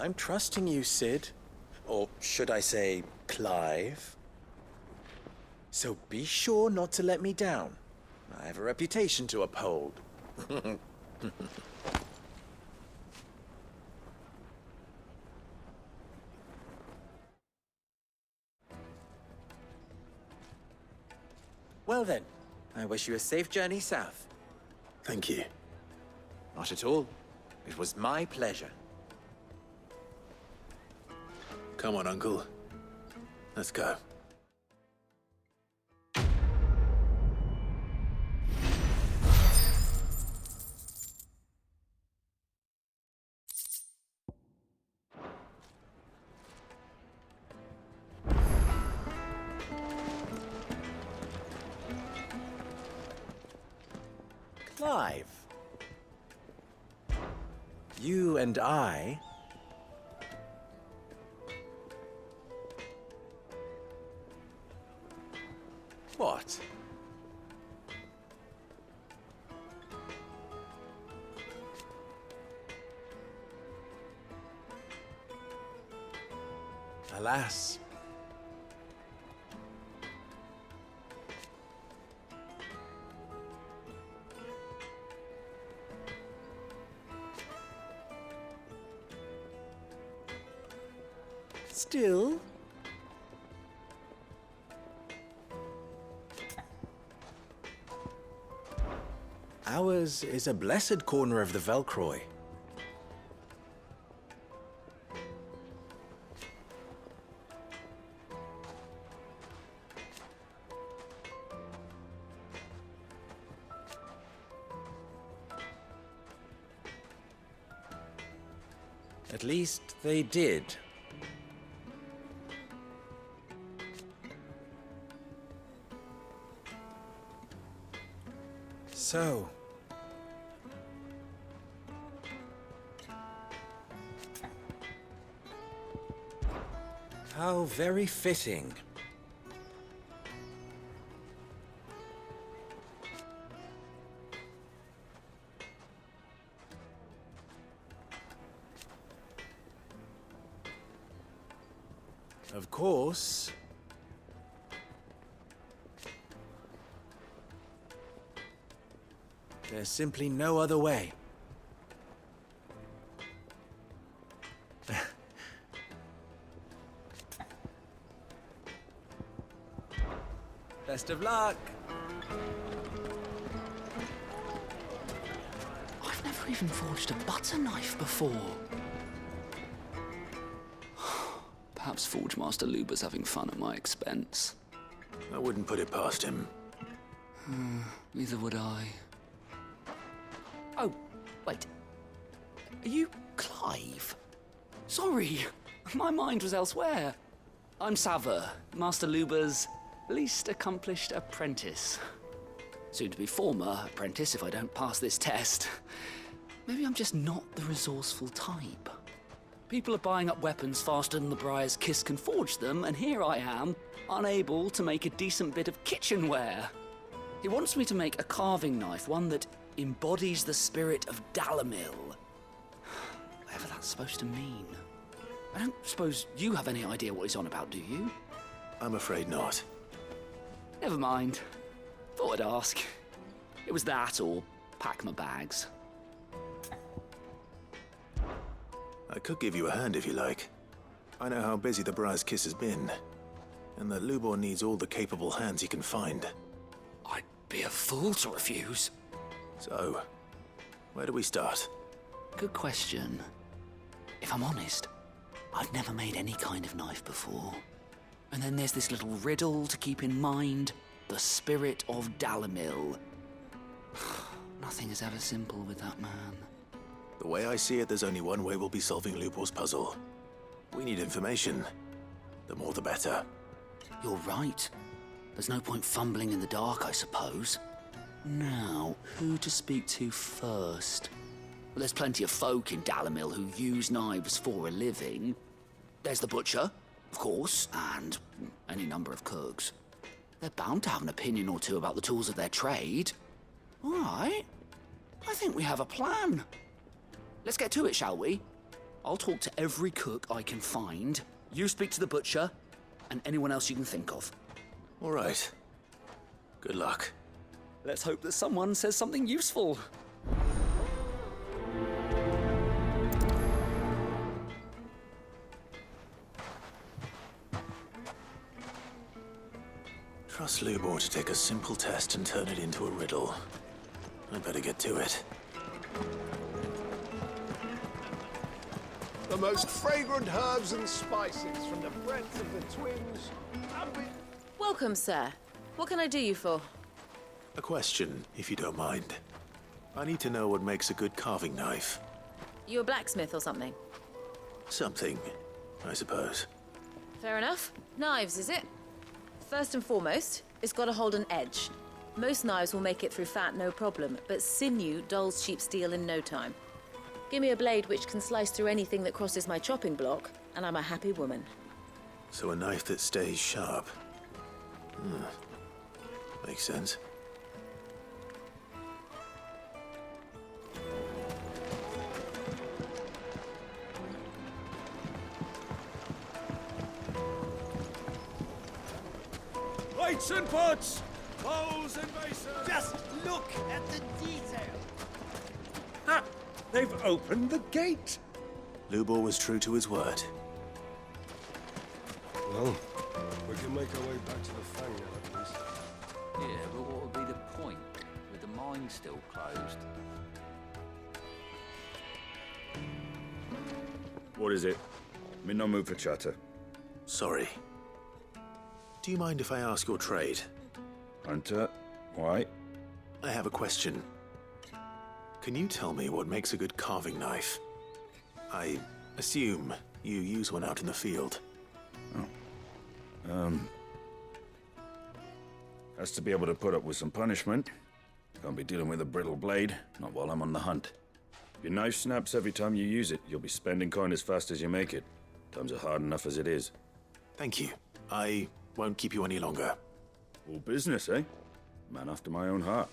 [SPEAKER 18] I'm trusting you, Sid. Or should I say, Clive? So be sure not to let me down. I have a reputation to uphold. Well then, I wish you a safe journey south.
[SPEAKER 1] Thank you.
[SPEAKER 18] Not at all. It was my pleasure.
[SPEAKER 1] Come on, Uncle. Let's go.
[SPEAKER 18] Clive. You and I... What? Alas. Still... Ours is a blessed corner of the Velcroy. At least they did. So... how very fitting. Of course... there's simply no other way. Best of luck!
[SPEAKER 7] I've never even forged a butter knife before. Perhaps Forge Master Luber's having fun at my expense.
[SPEAKER 1] I wouldn't put it past him.
[SPEAKER 7] Neither would I.
[SPEAKER 13] Oh, wait. Are you Clive?
[SPEAKER 7] Sorry, my mind was elsewhere. I'm Sava, Master Luber's least accomplished apprentice. Soon to be former apprentice if I don't pass this test. Maybe I'm just not the resourceful type. People are buying up weapons faster than the Briar's Kiss can forge them, and here I am, unable to make a decent bit of kitchenware. He wants me to make a carving knife, one that embodies the spirit of Dalamil. Whatever that's supposed to mean. I don't suppose you have any idea what he's on about, do you?
[SPEAKER 1] I'm afraid not.
[SPEAKER 7] Never mind. Thought I'd ask.
[SPEAKER 13] It was that or pack my bags.
[SPEAKER 1] I could give you a hand if you like. I know how busy the Briar's Kiss has been, and that Lubor needs all the capable hands he can find.
[SPEAKER 13] I'd be a fool to refuse.
[SPEAKER 1] So, where do we start?
[SPEAKER 13] Good question. If I'm honest, I've never made any kind of knife before. And then there's this little riddle to keep in mind. The spirit of Dalamil. Nothing is ever simple with that man.
[SPEAKER 1] The way I see it, there's only one way we'll be solving Lubor's puzzle. We need information. The more the better.
[SPEAKER 13] You're right. There's no point fumbling in the dark, I suppose. Now, who to speak to first? Well, there's plenty of folk in Dalamil who use knives for a living. There's the butcher, of course, and any number of cooks. They're bound to have an opinion or two about the tools of their trade. All right. I think we have a plan. Let's get to it, shall we? I'll talk to every cook I can find. You speak to the butcher, and anyone else you can think of.
[SPEAKER 1] All right. Good luck.
[SPEAKER 13] Let's hope that someone says something useful.
[SPEAKER 1] Trust Lubor to take a simple test and turn it into a riddle. I better get to it.
[SPEAKER 6] The most fragrant herbs and spices from the breadth of the twins.
[SPEAKER 3] Welcome, sir. What can I do you for?
[SPEAKER 1] A question, if you don't mind. I need to know what makes a good carving knife.
[SPEAKER 3] You a blacksmith or something?
[SPEAKER 1] Something, I suppose.
[SPEAKER 3] Fair enough. Knives, is it? First and foremost, it's got to hold an edge. Most knives will make it through fat, no problem, but sinew dulls cheap steel in no time. Give me a blade which can slice through anything that crosses my chopping block, and I'm a happy woman.
[SPEAKER 1] So a knife that stays sharp. Makes sense.
[SPEAKER 5] Plates and pots! Bowls and basins!
[SPEAKER 15] Just look at the detail!
[SPEAKER 5] Ha! They've opened the gate!
[SPEAKER 1] Lubor was true to his word.
[SPEAKER 14] Well, we can make our way back to the Fang now, at least.
[SPEAKER 19] Yeah, but what would be the point, with the mine still closed?
[SPEAKER 14] What is it? I'm in no mood for chatter.
[SPEAKER 1] Sorry. Do you mind if I ask your trade?
[SPEAKER 14] Hunter, why?
[SPEAKER 1] I have a question. Can you tell me what makes a good carving knife? I assume you use one out in the field.
[SPEAKER 14] Has to be able to put up with some punishment. Can't be dealing with a brittle blade, not while I'm on the hunt. If your knife snaps every time you use it, you'll be spending coin as fast as you make it. Times are hard enough as it is.
[SPEAKER 1] Thank you. I won't keep you any longer.
[SPEAKER 14] All business, eh? Man after my own heart.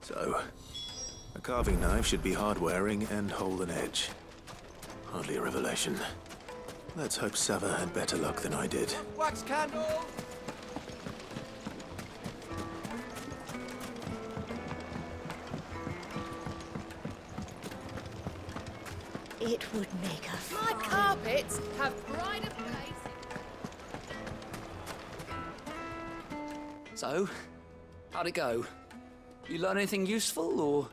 [SPEAKER 1] So, a carving knife should be hard-wearing and hold an edge. Hardly a revelation. Let's hope Sava had better luck than I did.
[SPEAKER 15] Wax candle!
[SPEAKER 24] It would make a
[SPEAKER 10] My carpets have pride of place.
[SPEAKER 13] So, how'd it go? You learn anything useful, or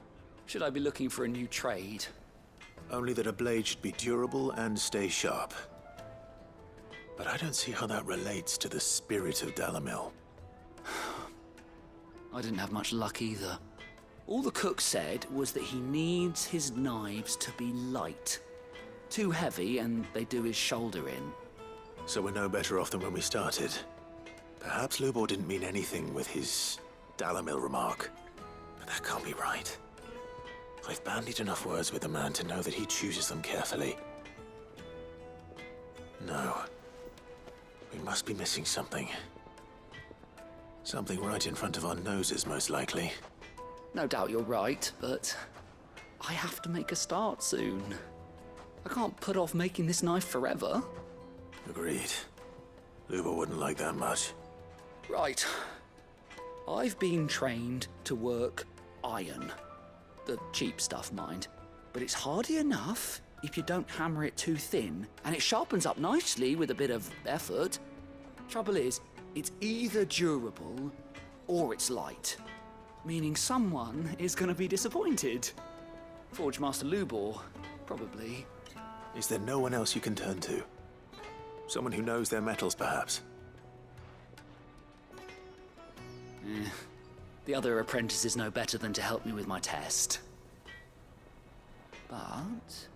[SPEAKER 13] should I be looking for a new trade?
[SPEAKER 1] Only that a blade should be durable and stay sharp. But I don't see how that relates to the spirit of Dalamil.
[SPEAKER 13] I didn't have much luck either. All the cook said was that he needs his knives to be light. Too heavy and they do his shoulder in.
[SPEAKER 1] So we're no better off than when we started. Perhaps Lubor didn't mean anything with his Dalamil remark. But that can't be right. I've bandied enough words with the man to know that he chooses them carefully. No. We must be missing something. Something right in front of our noses, most likely.
[SPEAKER 13] No doubt you're right, but I have to make a start soon. I can't put off making this knife forever.
[SPEAKER 1] Agreed. Lubor wouldn't like that much.
[SPEAKER 13] Right. I've been trained to work iron. The cheap stuff, mind. But it's hardy enough if you don't hammer it too thin, and it sharpens up nicely with a bit of effort. Trouble is, it's either durable or it's light, meaning someone is going to be disappointed. Forge Master Lubor, probably.
[SPEAKER 1] Is there no one else you can turn to? Someone who knows their metals, perhaps?
[SPEAKER 13] The other apprentices know better than to help me with my test. But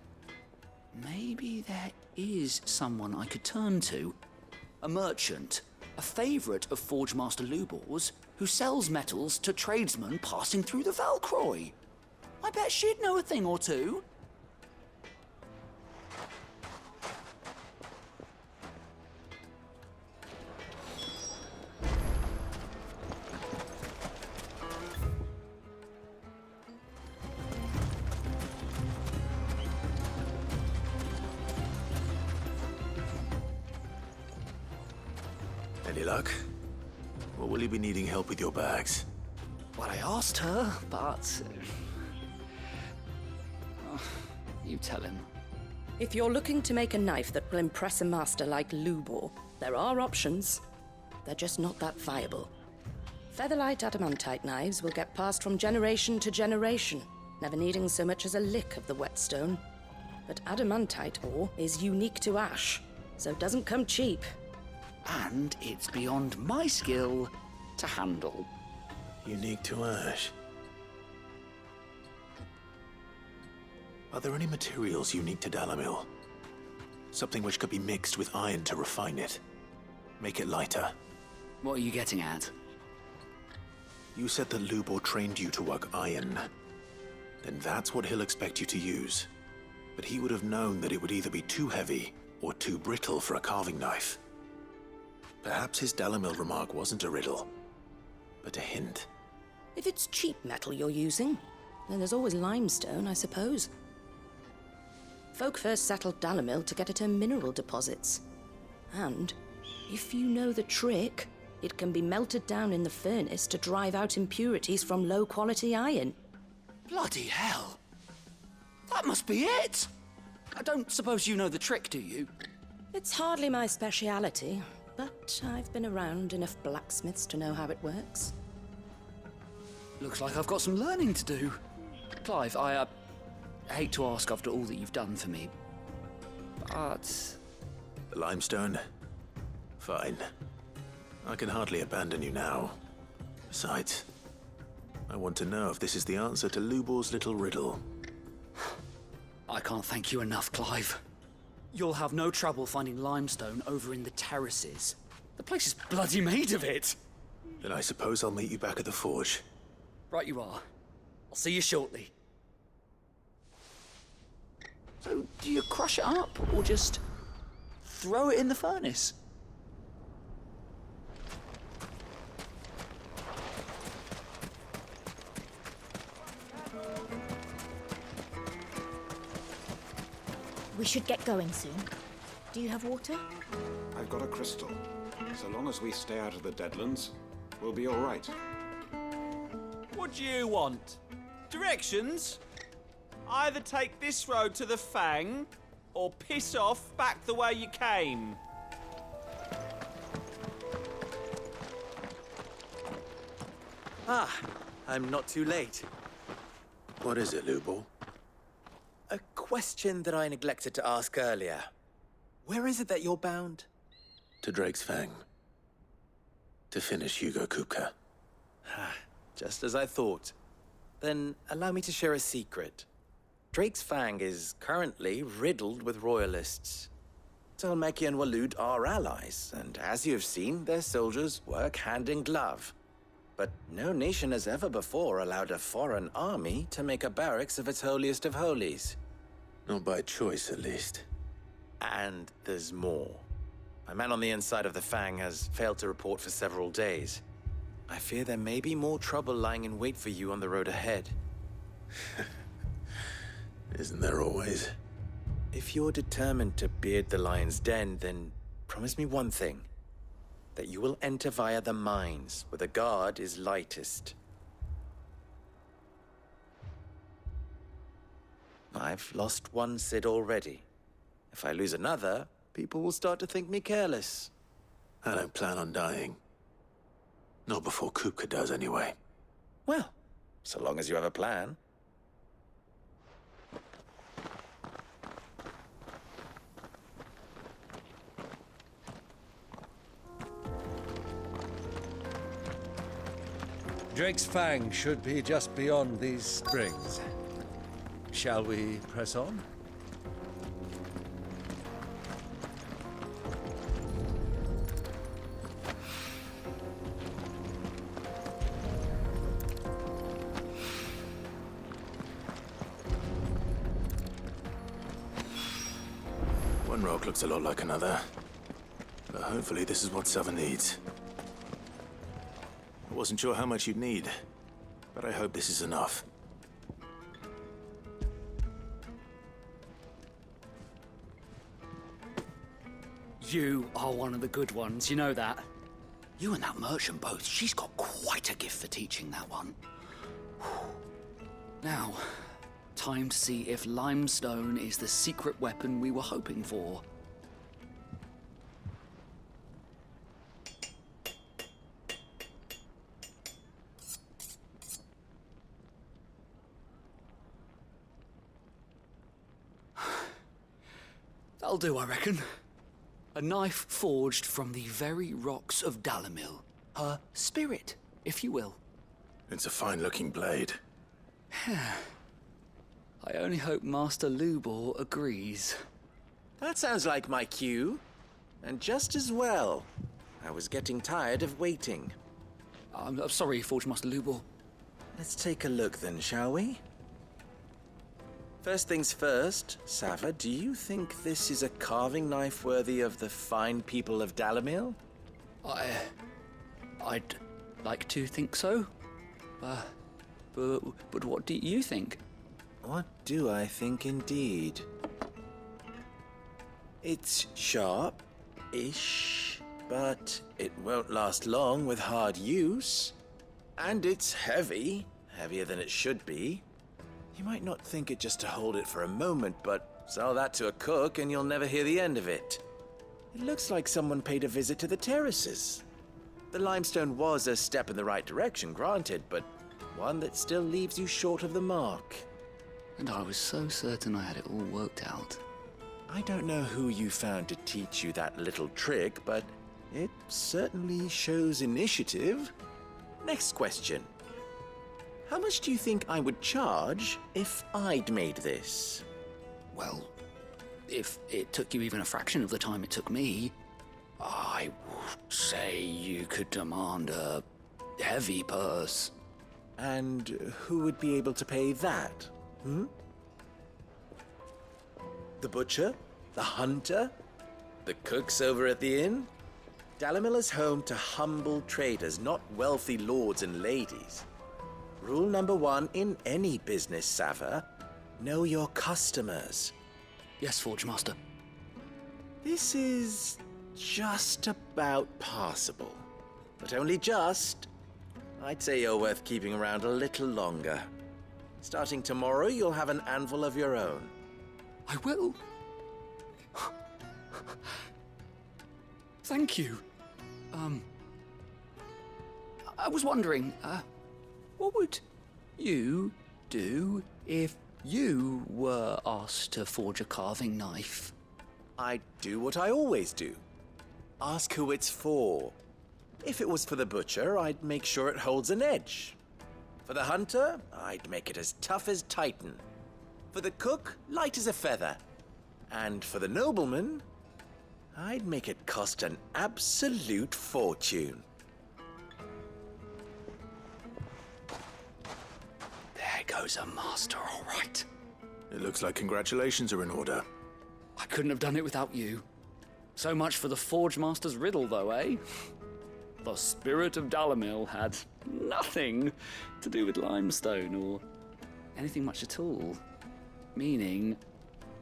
[SPEAKER 13] maybe there is someone I could turn to. A merchant, a favourite of Forge Master Lubor's, who sells metals to tradesmen passing through the Valcroy. I bet she'd know a thing or two.
[SPEAKER 1] Any luck? Or will you be needing help with your bags?
[SPEAKER 13] Well, I asked her, but... you tell him.
[SPEAKER 16] If you're looking to make a knife that will impress a master like Lubor, there are options. They're just not that viable. Featherlight adamantite knives will get passed from generation to generation, never needing so much as a lick of the whetstone. But adamantite ore is unique to ash, so it doesn't come cheap.
[SPEAKER 13] And it's beyond my skill to handle.
[SPEAKER 1] Unique to ash. Are there any materials unique to Dalamil? Something which could be mixed with iron to refine it. Make it lighter.
[SPEAKER 13] What are you getting at?
[SPEAKER 1] You said that Lubor trained you to work iron. Then that's what he'll expect you to use. But he would have known that it would either be too heavy or too brittle for a carving knife. Perhaps his Dalamil remark wasn't a riddle, but a hint.
[SPEAKER 16] If it's cheap metal you're using, then there's always limestone, I suppose. Folk first settled Dalamil to get at her mineral deposits. And, if you know the trick, it can be melted down in the furnace to drive out impurities from low-quality iron.
[SPEAKER 13] Bloody hell! That must be it! I don't suppose you know the trick, do you?
[SPEAKER 16] It's hardly my speciality, but I've been around enough blacksmiths to know how it works.
[SPEAKER 13] Looks like I've got some learning to do. Clive, I hate to ask after all that you've done for me, but...
[SPEAKER 1] The limestone? Fine. I can hardly abandon you now. Besides, I want to know if this is the answer to Lubor's little riddle.
[SPEAKER 13] I can't thank you enough, Clive. You'll have no trouble finding limestone over in the terraces. The place is bloody made of it.
[SPEAKER 1] Then I suppose I'll meet you back at the forge.
[SPEAKER 13] Right you are. I'll see you shortly. So, do you crush it up, or just throw it in the furnace?
[SPEAKER 17] We should get going soon. Do you have water?
[SPEAKER 6] I've got a crystal. So long as we stay out of the Deadlands, we'll be all right.
[SPEAKER 15] What do you want? Directions? Either take this road to the Fang, or piss off back the way you came.
[SPEAKER 18] Ah, I'm not too late.
[SPEAKER 1] What is it, Lubor?
[SPEAKER 18] A question that I neglected to ask earlier. Where is it that you're bound?
[SPEAKER 1] To Drake's Fang. To finish Hugo Kupka.
[SPEAKER 18] Just as I thought. Then allow me to share a secret. Drake's Fang is currently riddled with royalists. Talmeki and Waloed are allies, and as you have seen, their soldiers work hand in glove. But no nation has ever before allowed a foreign army to make a barracks of its holiest of holies.
[SPEAKER 1] Not by choice, at least.
[SPEAKER 18] And there's more. My man on the inside of the Fang has failed to report for several days. I fear there may be more trouble lying in wait for you on the road ahead.
[SPEAKER 1] Isn't there always?
[SPEAKER 18] If you're determined to beard the lion's den, then promise me one thing. that you will enter via the mines, where the guard is lightest. I've lost one Cid already. If I lose another, people will start to think me careless.
[SPEAKER 1] I don't plan on dying. Not before Kupka does, anyway.
[SPEAKER 18] Well, so long as you have a plan.
[SPEAKER 5] Drake's Fang should be just beyond these springs. Shall we press on?
[SPEAKER 1] One rock looks a lot like another. But hopefully this is what Sava needs. I wasn't sure how much you'd need, but I hope this is enough.
[SPEAKER 13] You are one of the good ones, you know that. You and that merchant both, she's got quite a gift for teaching that one. Now, time to see if limestone is the secret weapon we were hoping for. That'll do, I reckon. A knife forged from the very rocks of Dalamil. Her spirit, if you will.
[SPEAKER 1] It's a fine-looking blade.
[SPEAKER 13] I only hope Master Lubor agrees.
[SPEAKER 18] That sounds like my cue. And just as well. I was getting tired of waiting.
[SPEAKER 13] I'm sorry, Forge Master Lubor.
[SPEAKER 18] Let's take a look then, shall we? First things first, Sava, do you think this is a carving knife worthy of the fine people of Dalamil?
[SPEAKER 13] I'd like to think so. But what do you think?
[SPEAKER 18] What do I think indeed? It's sharp-ish, but it won't last long with hard use. And it's heavy, heavier than it should be. You might not think it just to hold it for a moment, but sell that to a cook and you'll never hear the end of it. It looks like someone paid a visit to the terraces. The limestone was a step in the right direction, granted, but one that still leaves you short of the mark.
[SPEAKER 13] And I was so certain I had it all worked out.
[SPEAKER 18] I don't know who you found to teach you that little trick, but it certainly shows initiative. Next question. How much do you think I would charge if I'd made this?
[SPEAKER 13] Well, if it took you even a fraction of the time it took me, I would say you could demand a heavy purse.
[SPEAKER 18] And who would be able to pay that? The butcher? The hunter? The cooks over at the inn? Dalamil is home to humble traders, not wealthy lords and ladies. Rule number 1 in any business, Sava, know your customers.
[SPEAKER 13] Yes, Forge Master.
[SPEAKER 18] This is just about passable. But only just. I'd say you're worth keeping around a little longer. Starting tomorrow, you'll have an anvil of your own.
[SPEAKER 13] I will. Thank you. I was wondering, what would you do if you were asked to forge a carving knife?
[SPEAKER 18] I'd do what I always do. Ask who it's for. If it was for the butcher, I'd make sure it holds an edge. For the hunter, I'd make it as tough as Titan. For the cook, light as a feather. And for the nobleman, I'd make it cost an absolute fortune.
[SPEAKER 13] There goes a master, all right.
[SPEAKER 1] It looks like congratulations are in order.
[SPEAKER 13] I couldn't have done it without you. So much for the Forge Master's riddle, though, eh? The spirit of Dalamil had nothing to do with limestone or anything much at all. Meaning,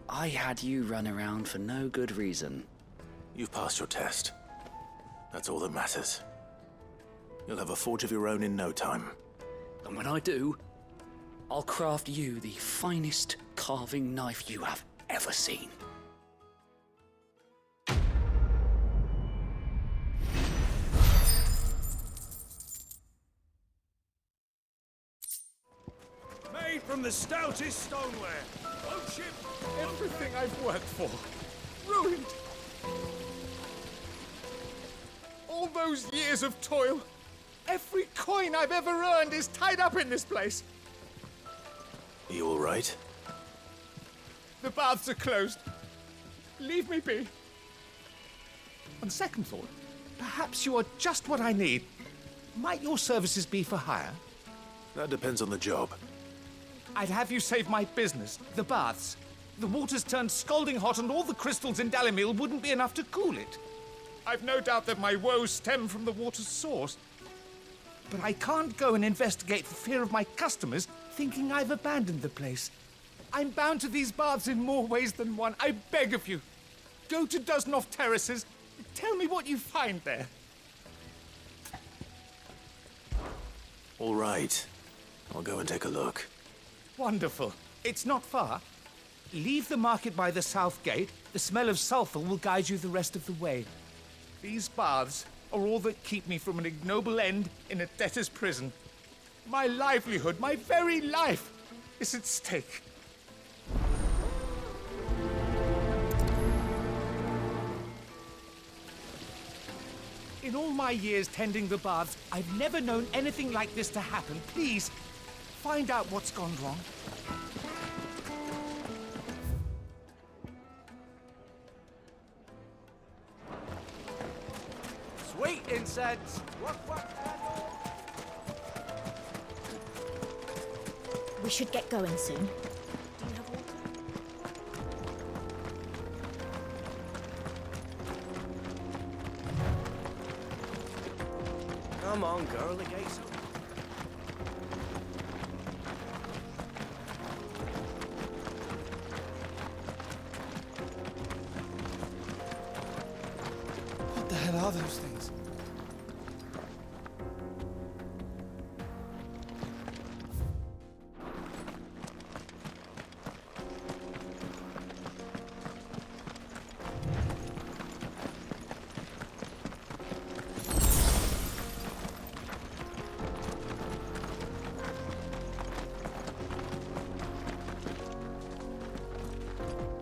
[SPEAKER 13] I had you run around for no good reason.
[SPEAKER 1] You've passed your test. That's all that matters. You'll have a forge of your own in no time.
[SPEAKER 13] And when I do, I'll craft you the finest carving knife you have ever seen.
[SPEAKER 4] Made from the stoutest stoneware. Won't ship everything I've worked for. Ruined. All those years of toil. Every coin I've ever earned is tied up in this place.
[SPEAKER 1] Are you all right?
[SPEAKER 4] The baths are closed. Leave me be. On second thought, perhaps you are just what I need. Might your services be for hire?
[SPEAKER 1] That depends on the job.
[SPEAKER 4] I'd have you save my business, the baths. The water's turned scalding hot and all the crystals in Dalimil wouldn't be enough to cool it. I've no doubt that my woes stem from the water's source. But I can't go and investigate for fear of my customers thinking I've abandoned the place. I'm bound to these baths in more ways than one. I beg of you. Go to Dusnoff Terraces. Tell me what you find there.
[SPEAKER 1] All right. I'll go and take a look.
[SPEAKER 4] Wonderful. It's not far. Leave the market by the south gate. The smell of sulfur will guide you the rest of the way. These baths are all that keep me from an ignoble end in a debtor's prison. My livelihood, my very life, is at stake. In all my years tending the baths, I've never known anything like this to happen. Please, find out what's gone wrong.
[SPEAKER 15] Sweet incense!
[SPEAKER 17] We should get going soon. Do you have water?
[SPEAKER 15] Come on, girl, the gate's open.
[SPEAKER 4] What the hell are those things?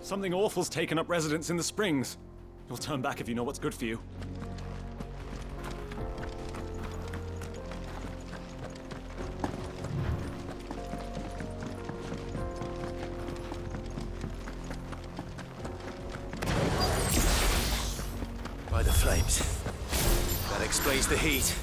[SPEAKER 15] Something awful's taken up residence in the Springs. You'll turn back if you know what's good for you.
[SPEAKER 1] By the flames. That explains the heat.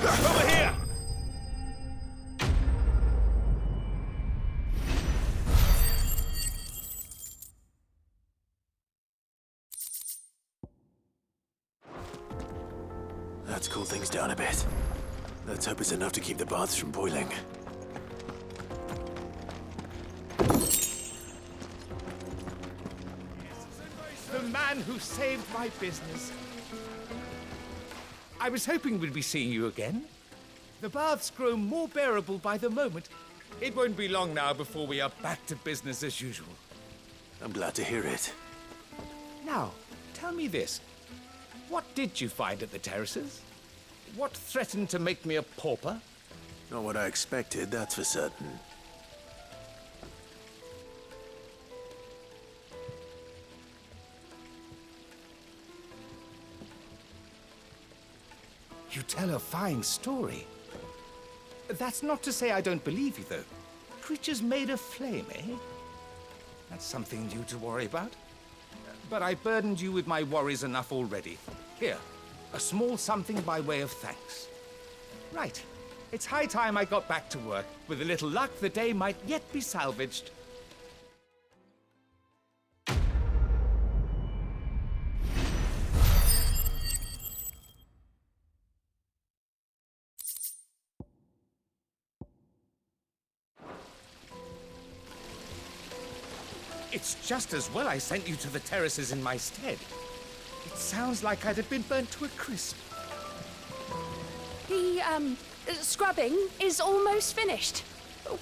[SPEAKER 4] Over here!
[SPEAKER 1] That's cooled things down a bit. Let's hope it's enough to keep the baths from boiling.
[SPEAKER 4] The man who saved my business. I was hoping we'd be seeing you again. The baths grow more bearable by the moment. It won't be long now before we are back to business as usual.
[SPEAKER 1] I'm glad to hear it.
[SPEAKER 4] Now, tell me this. What did you find at the terraces? What threatened to make me a pauper?
[SPEAKER 1] Not what I expected, that's for certain.
[SPEAKER 4] You tell a fine story. That's not to say I don't believe you, though. Creatures made of flame, eh? That's something new to worry about. But I burdened you with my worries enough already. Here, a small something by way of thanks. Right. It's high time I got back to work. With a little luck, the day might yet be salvaged. It's just as well I sent you to the terraces in my stead. It sounds like I'd have been burnt to a crisp.
[SPEAKER 16] The, scrubbing is almost finished.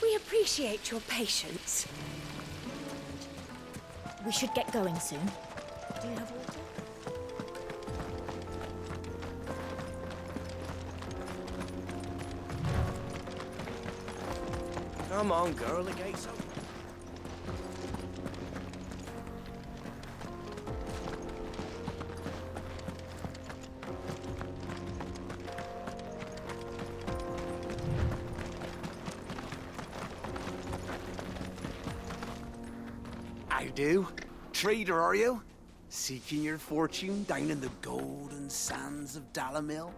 [SPEAKER 16] We appreciate your patience.
[SPEAKER 17] We should get going soon. Do you have water?
[SPEAKER 8] Come on, girl, the gate's open.
[SPEAKER 2] How do? Trader, are you? Seeking your fortune down in the golden sands of Dalamil?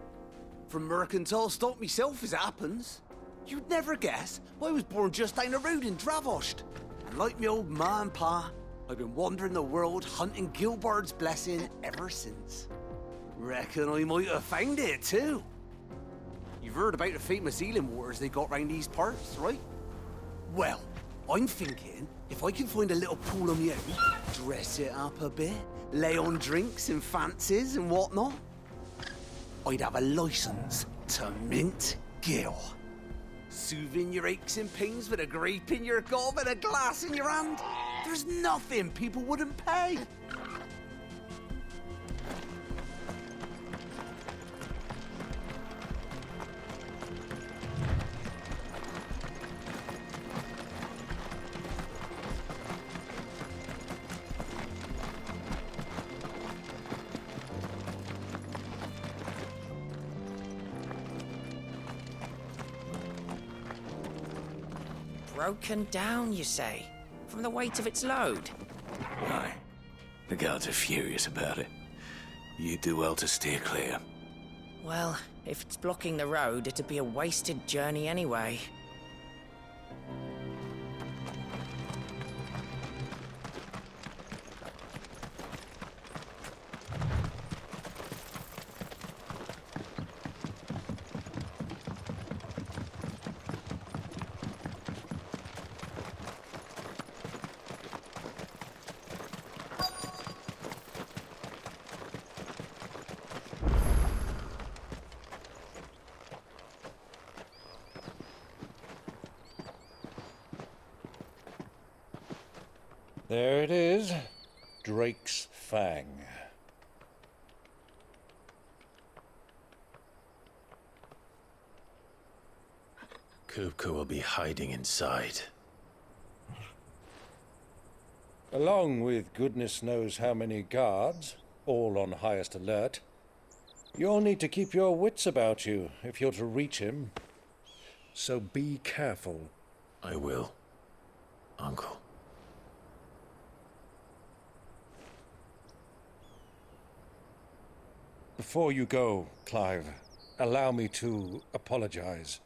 [SPEAKER 2] From mercantile stock myself, as it happens. You'd never guess, but I was born just down the road in Dravost. And like me old ma and pa, I've been wandering the world hunting Gilbard's blessing ever since. Reckon I might have found it too. You've heard about the famous healing waters they got round these parts, right? Well, I'm thinking, if I can find a little pool on my own, dress it up a bit, lay on drinks and fancies and whatnot, I'd have a license to mint Gil. Soothing your aches and pains with a grape in your gob and a glass in your hand. There's nothing people wouldn't pay.
[SPEAKER 20] Broken down, you say? From the weight of its load?
[SPEAKER 1] Aye. The guards are furious about it. You do well to steer clear.
[SPEAKER 20] Well, if it's blocking the road, it'd be a wasted journey anyway.
[SPEAKER 5] There it is. Drake's Fang.
[SPEAKER 1] Kupka will be hiding inside.
[SPEAKER 5] Along with goodness knows how many guards, all on highest alert. You'll need to keep your wits about you if you're to reach him. So be careful.
[SPEAKER 1] I will, Uncle.
[SPEAKER 5] Before you go, Clive, allow me to apologize.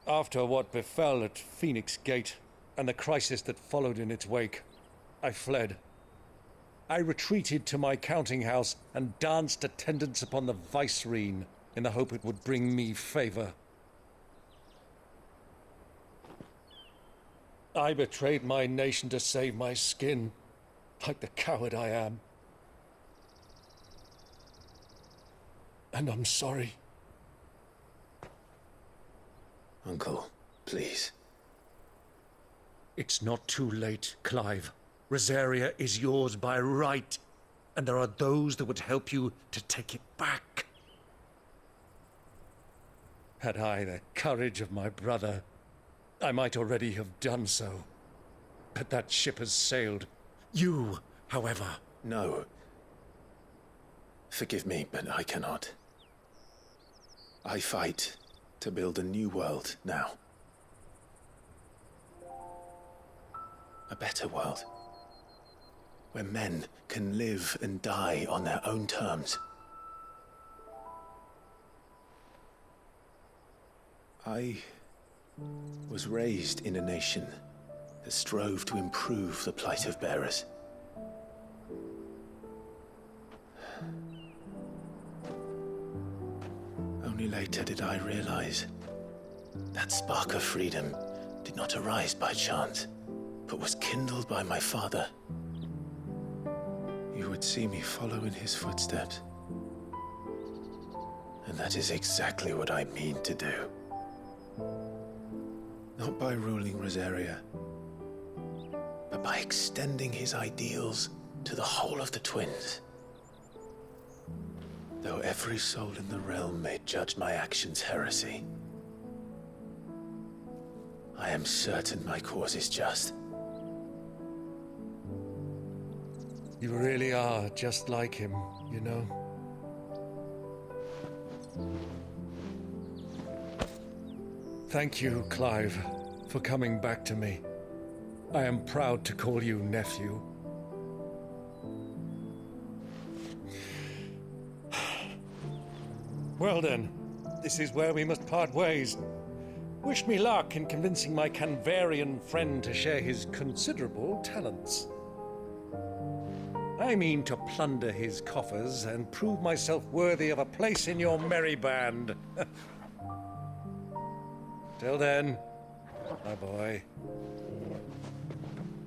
[SPEAKER 5] After what befell at Phoenix Gate and the crisis that followed in its wake, I fled. I retreated to my counting house and danced attendance upon the vicereine in the hope it would bring me favor. I betrayed my nation to save my skin, like the coward I am. And I'm sorry.
[SPEAKER 1] Uncle, please.
[SPEAKER 5] It's not too late, Clive. Rosaria is yours by right, and there are those that would help you to take it back. Had I the courage of my brother, I might already have done so. But that ship has sailed. You, however...
[SPEAKER 1] No. Forgive me, but I cannot. I fight to build a new world now. A better world. Where men can live and die on their own terms. I was raised in a nation that strove to improve the plight of bearers. Only later did I realize that spark of freedom did not arise by chance, but was kindled by my father. You would see me follow in his footsteps. And that is exactly what I mean to do. Not by ruling Rosaria, but by extending his ideals to the whole of the twins. Though every soul in the realm may judge my actions heresy, I am certain my cause is just.
[SPEAKER 5] You really are just like him, you know? Thank you, Clive, for coming back to me. I am proud to call you nephew. Well then, this is where we must part ways. Wish me luck in convincing my Canvarian friend to share his considerable talents. I mean to plunder his coffers and prove myself worthy of a place in your merry band. Till then, my boy.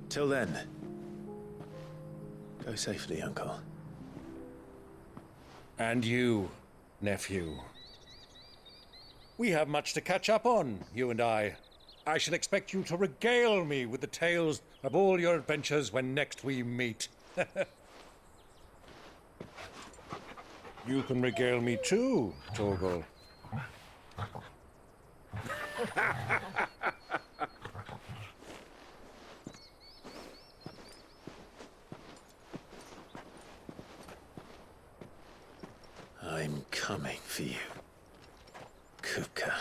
[SPEAKER 1] Till then, go safely, Uncle.
[SPEAKER 5] And you, nephew. We have much to catch up on, you and I. I shall expect you to regale me with the tales of all your adventures when next we meet. You can regale me too, Torgal.
[SPEAKER 1] I'm coming for you, Kupka.